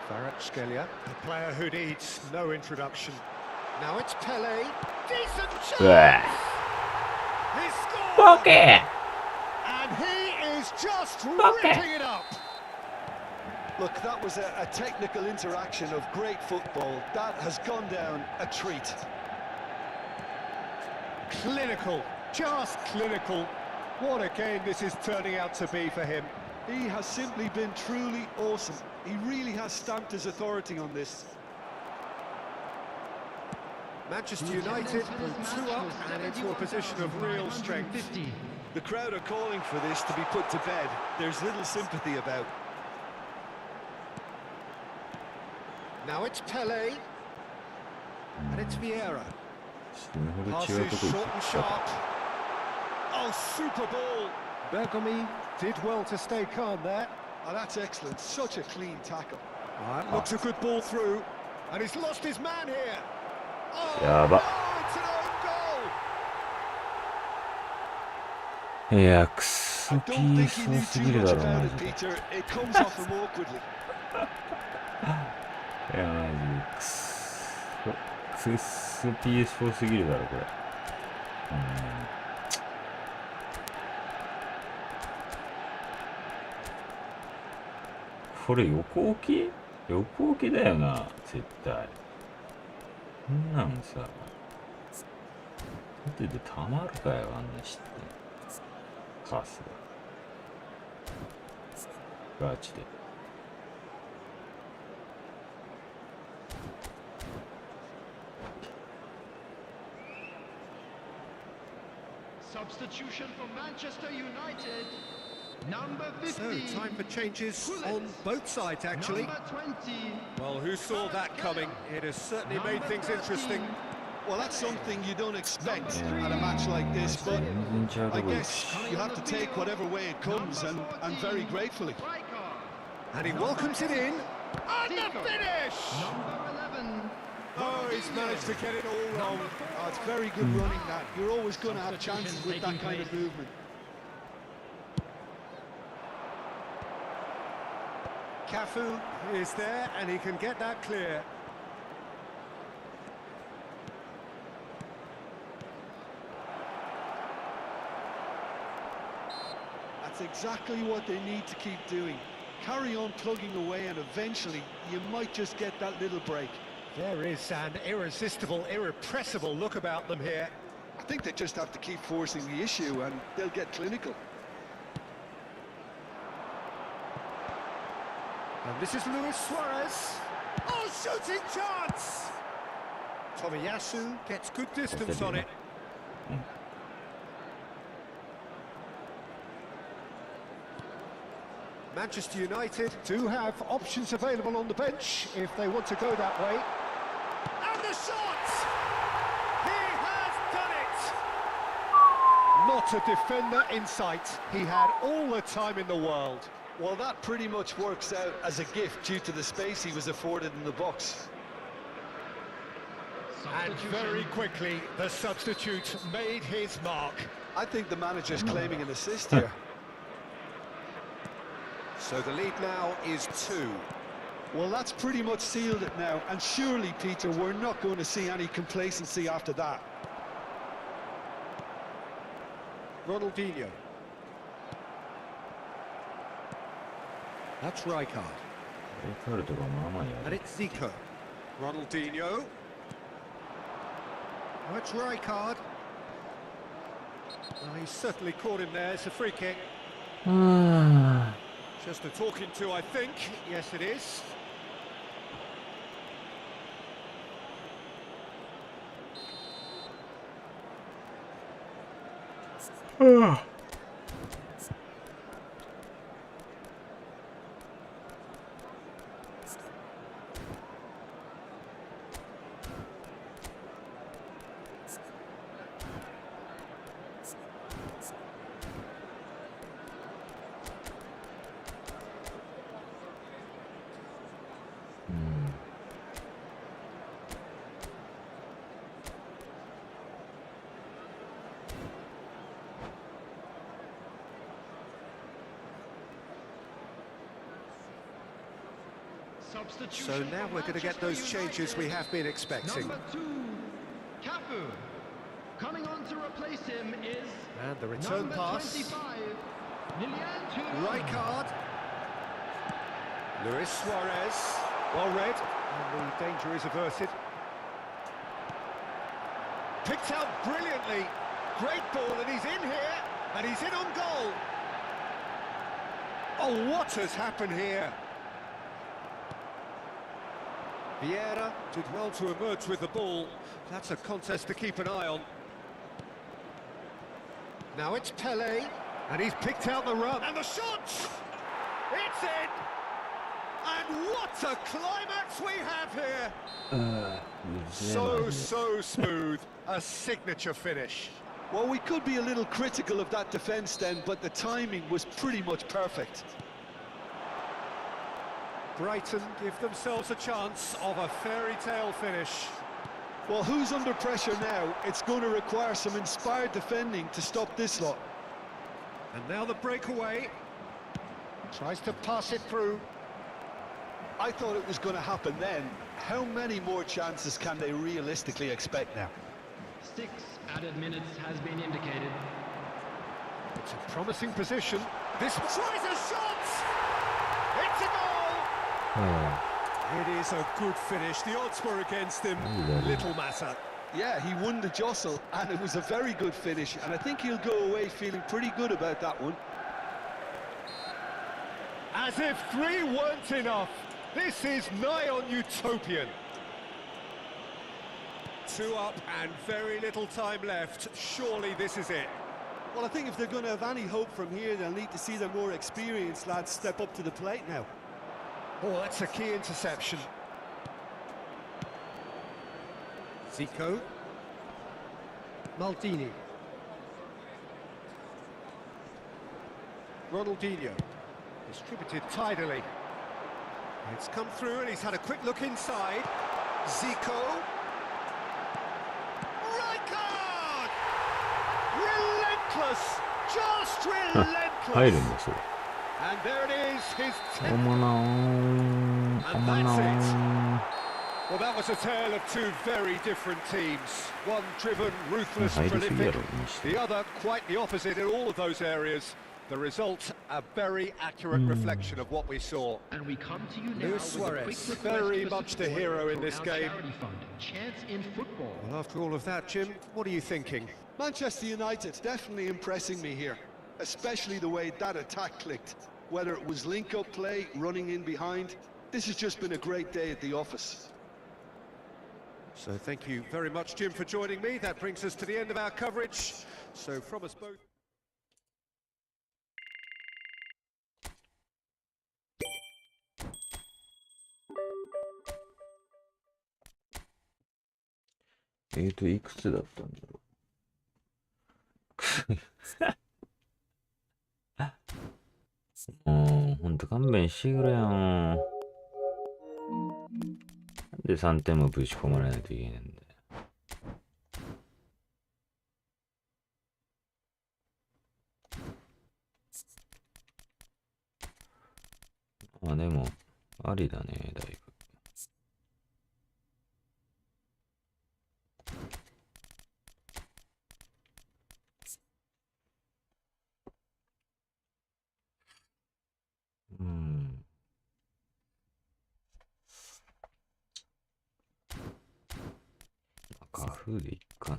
Kvaratskhelia, a player who needs no introduction. Now it's Pele. Decent chance! He scored! Okay. And he is just ripping it up. Look, that was a technical interaction of great football. That has gone down a treat. Clinical, just clinical. What a game this is turning out to be for him. He has simply been truly awesome. He really has stamped his authority on this. Manchester United pull 2 up and into a position of real strength. The crowd are calling for this to be put to bed. There's little sympathy about. Now it's Pele. And it's Vieira. Passes short and sharp. Oh, super ball. Bergomi did well to stay calm there. Oh, that's excellent. Such a clean tackle. That looks a good ball through. And he's lost his man here. Oh, Yeah, but... no, it's an own goal. いや、くっそ I ピ don't ー think ス he 多 knew す too ぎる much だろ、 about マ it, ジで。い Peter. It comes off him awkwardly. や、マジでくっそピース多すぎるだろ、これ。これ横置き？横置きだよな、絶対。こんなんさ、縦でたまるかよ、あんな知って。カスが。ガチで。Substitution for Manchester United. Number So, 50. time for changes on both sides, actually. Number 20. Well, who saw that coming? It has certainly made things interesting. Well, that's something you don't expect at a match like this, but I guess you have to take whatever way it comes, and very gratefully. And he welcomes it in. And the finish! Number 11. Oh, he's managed to get it all wrong. Oh, it's very good running that. You're always going to have chances with that kind of movement. Cafu is there and he can get that clear. That's exactly what they need to keep doing. Carry on plugging away, and eventually you might just get that little break. There is an irresistible, irrepressible look about them here. I think they just have to keep forcing the issue and they'll get clinical. And this is Luis Suarez. Oh, shooting chance! Tomiyasu gets good distance on it. Manchester United do have options available on the bench if they want to go that way. And the shot! He has done it! Not a defender in sight. He had all the time in the world. Well, that pretty much works out as a gift due to the space he was afforded in the box. And very quickly, the substitute made his mark. I think the manager's claiming an assist here. So the lead now is 2. Well, that's pretty much sealed it now, and surely, Peter, we're not going to see any complacency after that. Ronaldinho. That's Rijkaard. And it's Zico. Ronaldinho. That's Rijkaard. Well, he's certainly caught him there. It's a free kick. Just a talking to, I think. Yes, it is. So now we're going to get those changes we have been expecting. Number 2, Cafu. Coming on to replace him is And the return pass. 25, Rijkaard. Luis Suarez. Well read. And the danger is averted. Picked out brilliantly. Great ball, and he's in here. And he's in on goal. Oh, what has happened here? Vieira did well to emerge with the ball. That's a contest to keep an eye on. Now it's Pelé, and he's picked out the run. And the shot! It's in! And what a climax we have here! So smooth. A signature finish. Well, we could be a little critical of that defence then, but the timing was pretty much perfect. Brighton give themselves a chance of a fairy tale finish. Well, who's under pressure now? It's going to require some inspired defending to stop this lot. And now the breakaway. Tries to pass it through. I thought it was going to happen then. How many more chances can they realistically expect now? 6 added minutes has been indicated. It's a promising position. This tries a shot! It's a goal! It is a good finish. The odds were against him. Little matter. Yeah, he won the jostle, and it was a very good finish, and I think he'll go away feeling pretty good about that one. As if 3 weren't enough. This is nigh on utopian. 2 up and very little time left. Surely this is it. Well, I think if they're going to have any hope from here, they'll need to see their more experienced lads step up to the plate now. Oh, that's a key interception. Zico. Maldini. Ronaldinho. Distributed tidily. It's come through and he's had a quick look inside. Zico. Rijkaard! Relentless! Just relentless! And there it is, his 10th. And that's it. Well, that was a tale of 2 very different teams. One driven, ruthless, prolific. The other quite the opposite in all of those areas. The result, a very accurate reflection of what we saw. And we come to you now Luis Suarez, with a quick very request much for the support hero in for this our game. charity fund, Chance in Football. Well, after all of that, Jim, what are you thinking? Manchester United definitely impressing me here, especially the way that attack clicked. Whether it was link-up play, running in behind, this has just been a great day at the office. So thank you very much, Jim, for joining me. That brings us to the end of our coverage. So from us both...いくつだったんだろう。ほんと勘弁してくれよ。なんで3点もぶち込まれないといけないんだよ。まあでも、ありだね、だいぶ。画風でいっかな。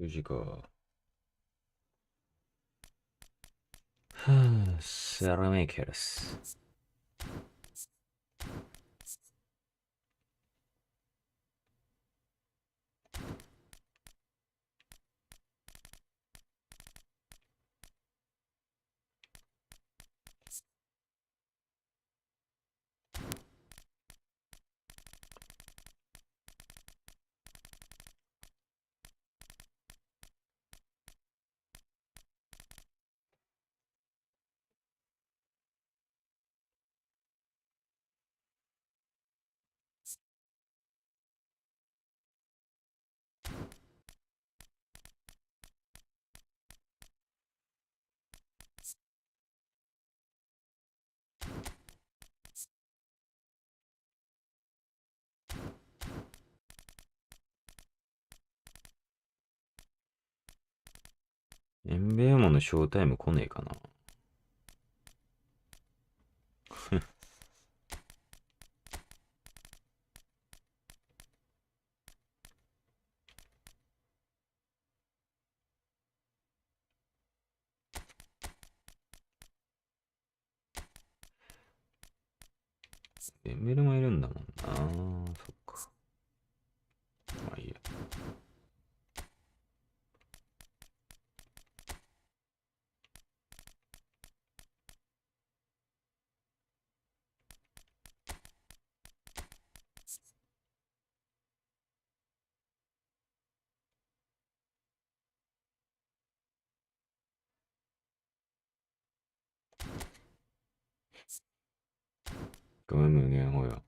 4時か。セラミックです。エンベーモのショータイム来ねえかな。デンベルもいるんだもんな。そっか。まあいいや。ごめん、無限ほよ。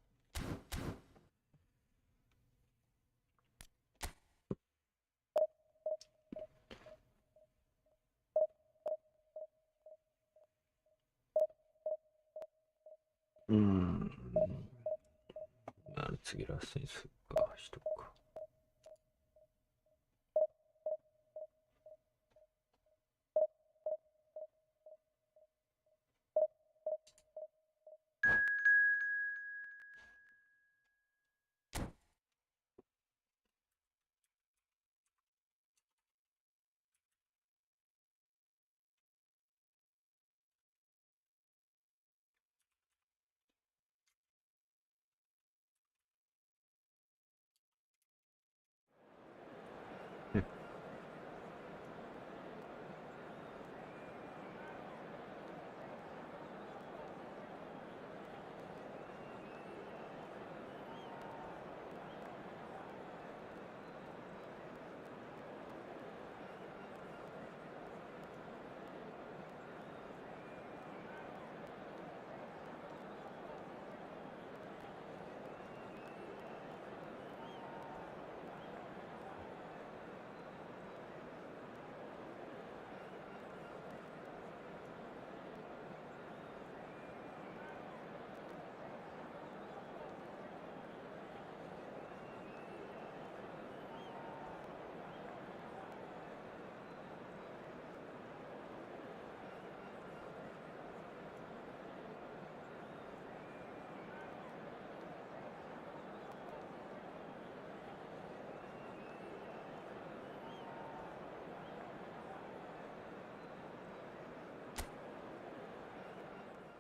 次ラストにするか、しとくか。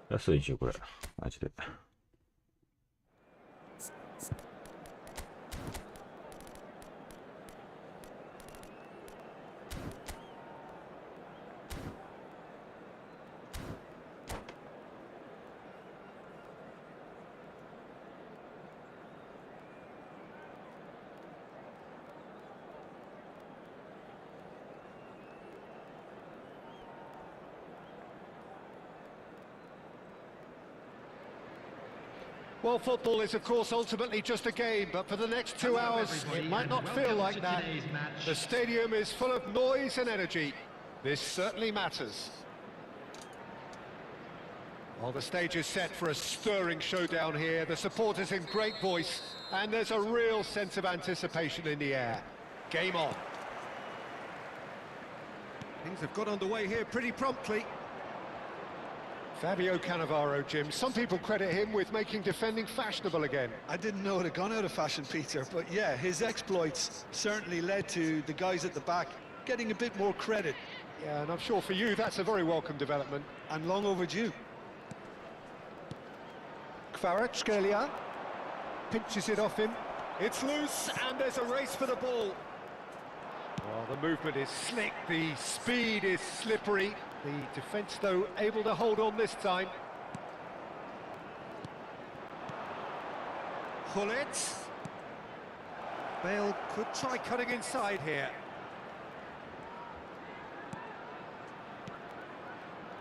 ラストにしよう、これ。マジで。Well, football is, of course, ultimately just a game, but for the next 2 hours, it might not feel like that. The stadium is full of noise and energy. This certainly matters. Well, the stage is set for a stirring showdown here. The supporters in great voice, and there's a real sense of anticipation in the air. Game on. Things have got underway here pretty promptly. Fabio Cannavaro, Jim. Some people credit him with making defending fashionable again. I didn't know it had gone out of fashion, Peter, but yeah, his exploits certainly led to the guys at the back getting a bit more credit. Yeah, and I'm sure for you that's a very welcome development. And long overdue. Kvaratskhelia pinches it off him. It's loose, and there's a race for the ball. Well, the movement is slick, the speed is slippery. The defence, though, able to hold on this time. Hullet. Bale could try cutting inside here.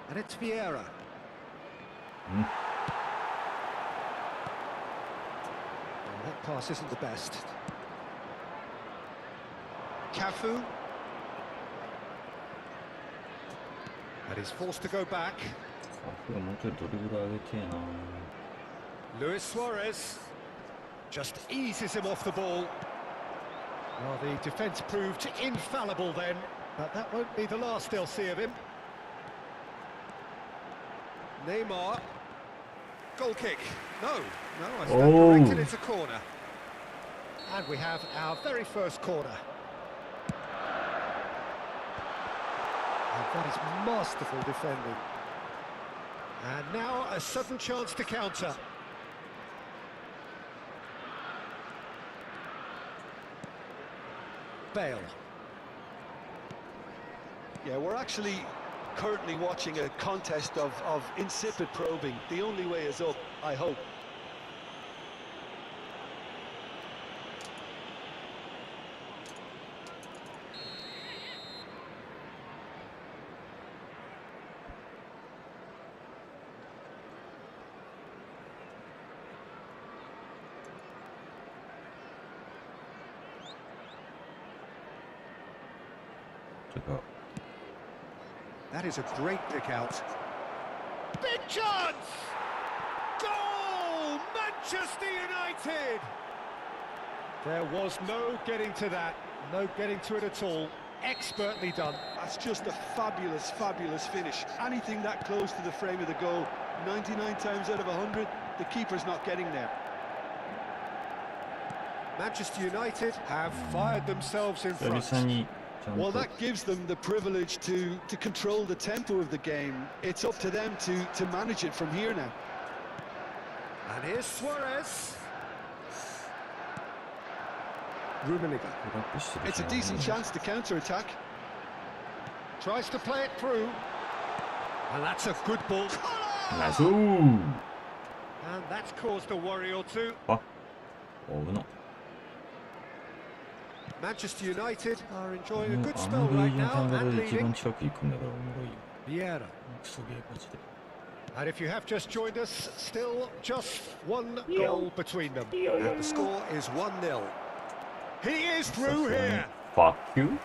And it's Vieira. Well, that pass isn't the best. Cafu. And he's forced to go back. Luis Suarez just eases him off the ball. Well, the defence proved infallible then. But that won't be the last they'll see of him. Neymar. Goal kick. No, I stand corrected, it's a corner. And we have our very first corner. And that is masterful defending. And now a sudden chance to counter. Bale. Yeah, we're actually currently watching a contest of insipid probing. The only way is up, I hope. That is a great pick out. Big chance! Goal! Manchester United! There was no getting to that, no getting to it at all. Expertly done. That's just a fabulous, fabulous finish. Anything that close to the frame of the goal, 99 times out of 100, the keeper's not getting there. Manchester United have fired themselves in front. Well, that gives them the privilege to control the tempo of the game. It's up to them to manage it from here now. And here's Suarez. Rummenigge. It's a decent chance to counter-attack. Tries to play it through. And that's a good ball. Ooh. And that's caused a worry or two. Manchester United are enjoying a good spell right now and leading. Vieira. And if you have just joined us, still just one goal between them. And the score is 1-0. He is through here. Fuck you.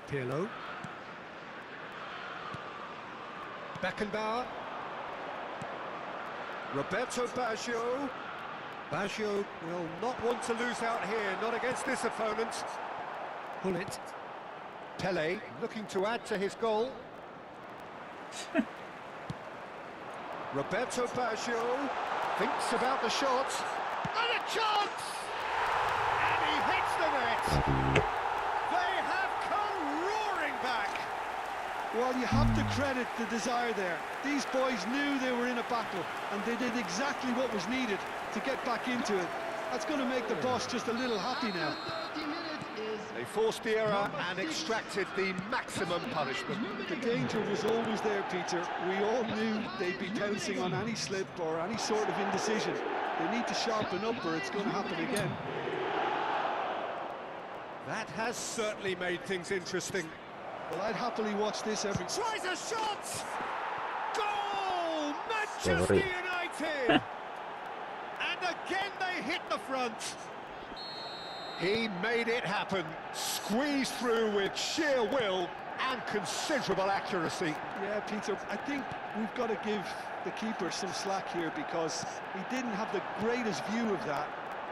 Pirlo. Beckenbauer. Roberto Baggio. Baggio will not want to lose out here, not against this opponent. Bullet. Pele looking to add to his goal. Roberto Baggio thinks about the shot. And a chance! And he hits the net. They have come roaring back. Well, you have to credit the desire there. These boys knew they were in a battle, and they did exactly what was needed to get back into it. That's going to make the boss just a little happy now. They forced the error and extracted the maximum punishment. The danger was always there, Peter. We all knew they'd be pouncing on any slip or any sort of indecision. They need to sharpen up or it's going to happen again. That has certainly made things interesting. Well, I'd happily watch this every... Tries a shot! Goal! Manchester United! And again they hit the front. He made it happen. Squeezed through with sheer will and considerable accuracy. Yeah, Peter, I think we've got to give the keeper some slack here because he didn't have the greatest view of that.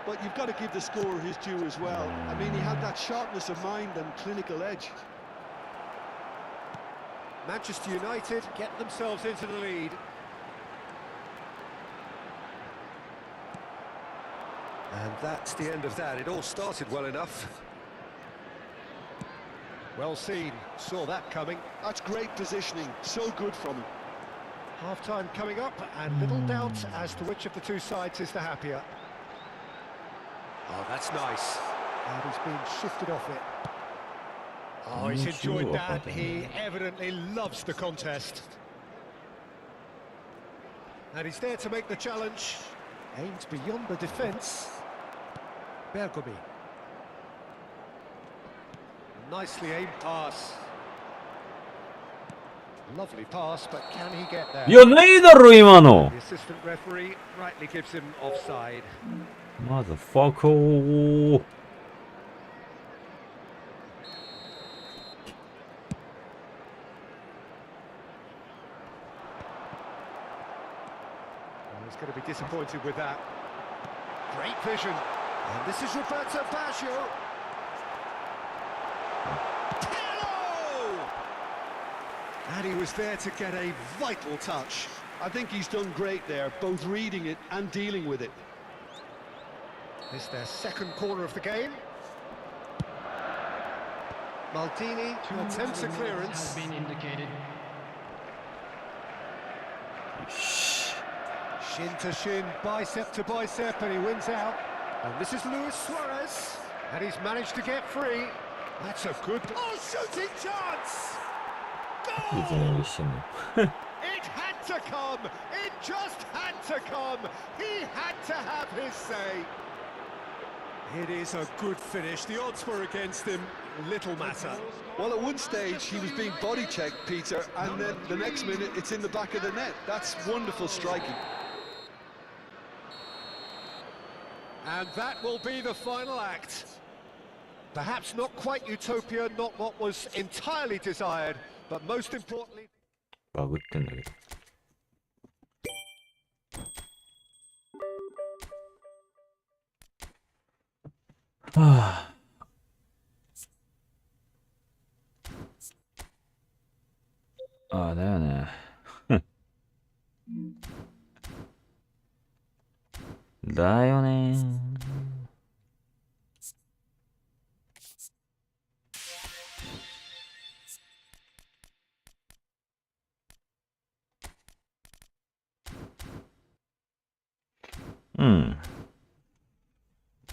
But you've got to give the scorer his due as well. I mean, he had that sharpness of mind and clinical edge. Manchester United get themselves into the lead. And that's the end of that. It all started well enough. Well seen, saw that coming. That's great positioning, so good from him. Half-time coming up, and little doubt as to which of the two sides is the happier. Oh, that's nice. And he's been shifted off it. Oh, he's enjoyed that. He evidently loves the contest. And he's there to make the challenge. Aims beyond the defence. Bergomi. Nicely aimed pass. Lovely pass, but can he get there? いや、ないだろ、今の。 The assistant referee rightly gives him offside. Motherfucker. He's going to be disappointed with that. Great vision. And this is Roberto Baggio. And he was there to get a vital touch. I think he's done great there, both reading it and dealing with it. It's their second corner of the game. Maldini attempts a clearance. Has been indicated. Shin to shin, bicep to bicep, and he wins out. And this is Luis Suarez, and he's managed to get free. That's a good... Oh, shooting chance! Goal! It had to come! It just had to come! He had to have his say! It is a good finish. The odds were against him. Little matter. Well, at one stage, he was being body checked, Peter, and then the next minute, it's in the back of the net. That's wonderful striking. And that will be the final act. Perhaps not quite utopia, not what was entirely desired, but most importantly... バグってんだけど。はあ。ああ、だよね。だよね。うん。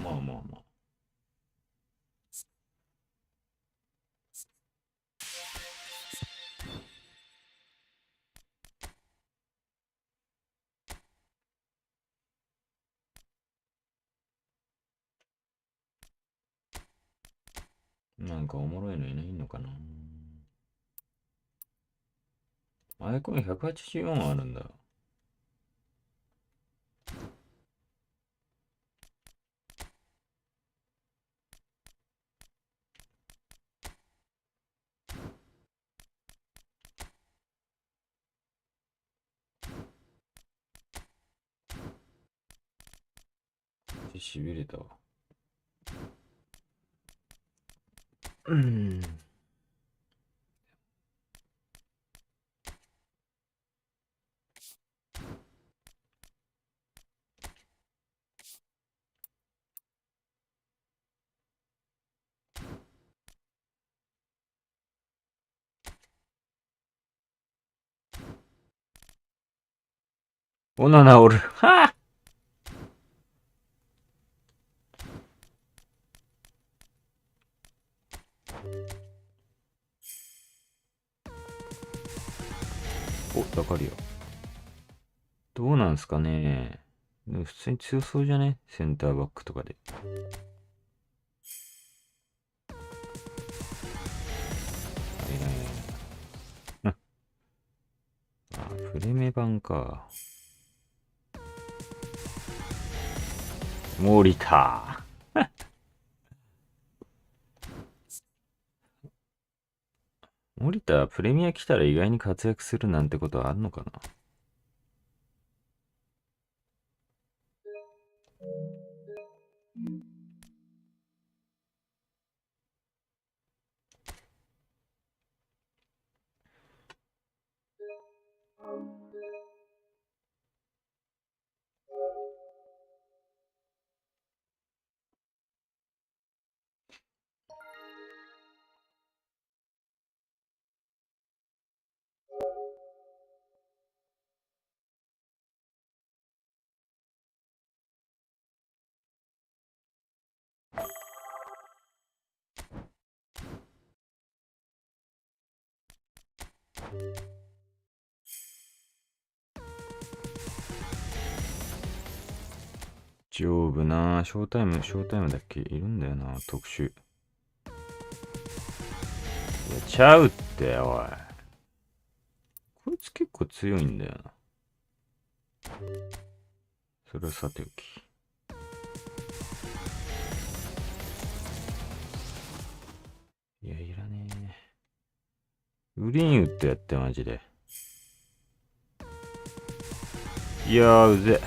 まあまあまあ。なんかおもろいのいないのかな。アイコン184あるんだ。しびれたわ。うん。おななおる。はあ。お、だかるよ。どうなんすかね。でも普通に強そうじゃね、センターバックとかで。いないね。あ、プレメ版か。森田。森田、プレミア来たら意外に活躍するなんてことはあるのかな。丈夫な、ショータイムだっけいるんだよな、特殊。いや、ちゃうって、おい。こいつ結構強いんだよな。それはさておき。いや、いらねえ。グリーン打ってやって、マジで。いやー、うぜ。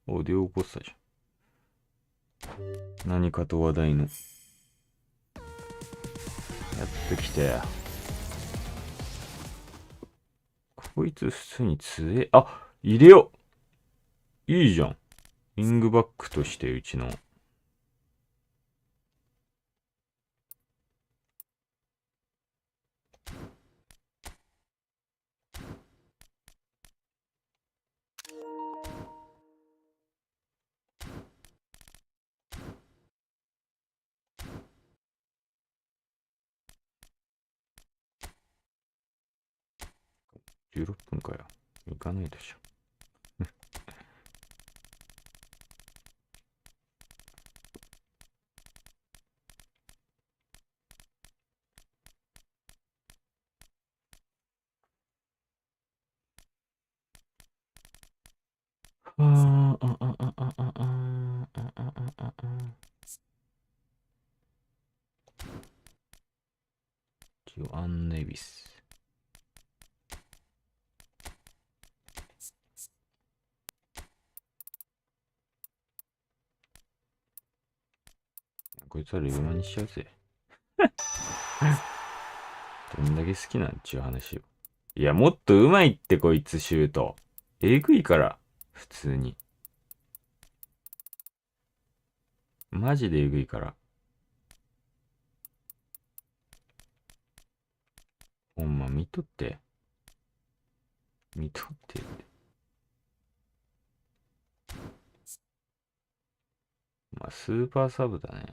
オーディオ起こしたじゃん。何かと話題の。やってきて。こいつ普通に強え。あ、入れよう。いいじゃん。ウィングバックとしてうちの。16分かよ。行かないでしょ。ジョアン・ネビス。こいつはレグマにしちゃうぜ。どんだけ好きなんちゅう話よ。いや、もっと上手いってこいつシュート。えぐいから、普通に。マジでえぐいから。ほんま、見とって。見とってって。まあ、スーパーサブだね。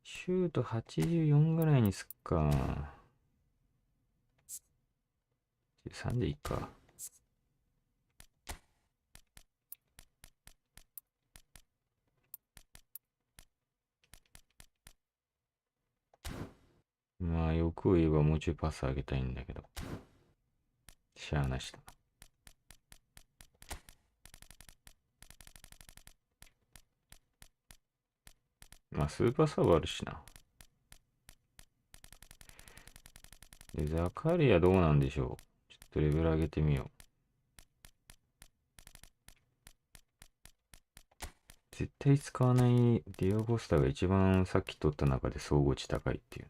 シュート84ぐらいにすっか。3でいっか。まあ、欲を言えばもうちょいパスあげたいんだけど。しゃあなしだ。まあ、スーパーサブあるしな。で、ザカリアどうなんでしょう。ちょっとレベル上げてみよう。絶対使わないディオゴスタが一番さっき取った中で総合値高いっていう。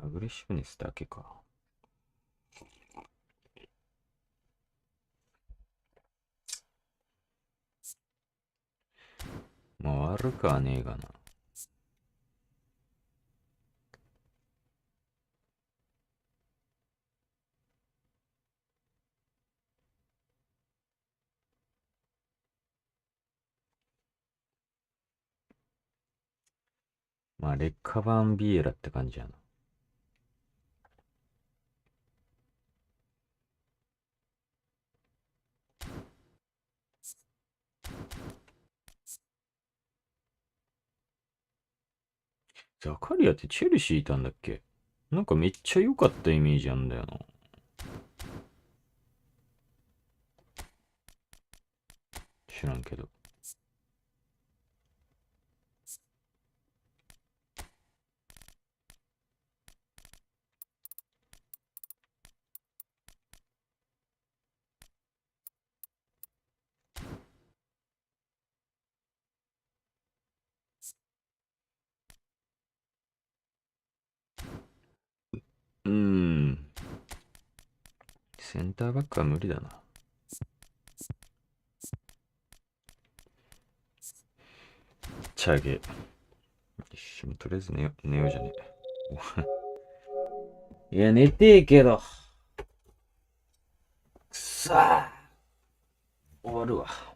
アグレッシブネスだけか。まあ悪くはねえがな。まあ劣化版ビエラって感じやな。ザカリアってチェルシーいたんだっけ？なんかめっちゃ良かったイメージあんだよな。知らんけど。センターバックは無理だな。チャゲ。よし、とりあえず寝ようじゃねえ。いや、寝てえけど。くそー。終わるわ。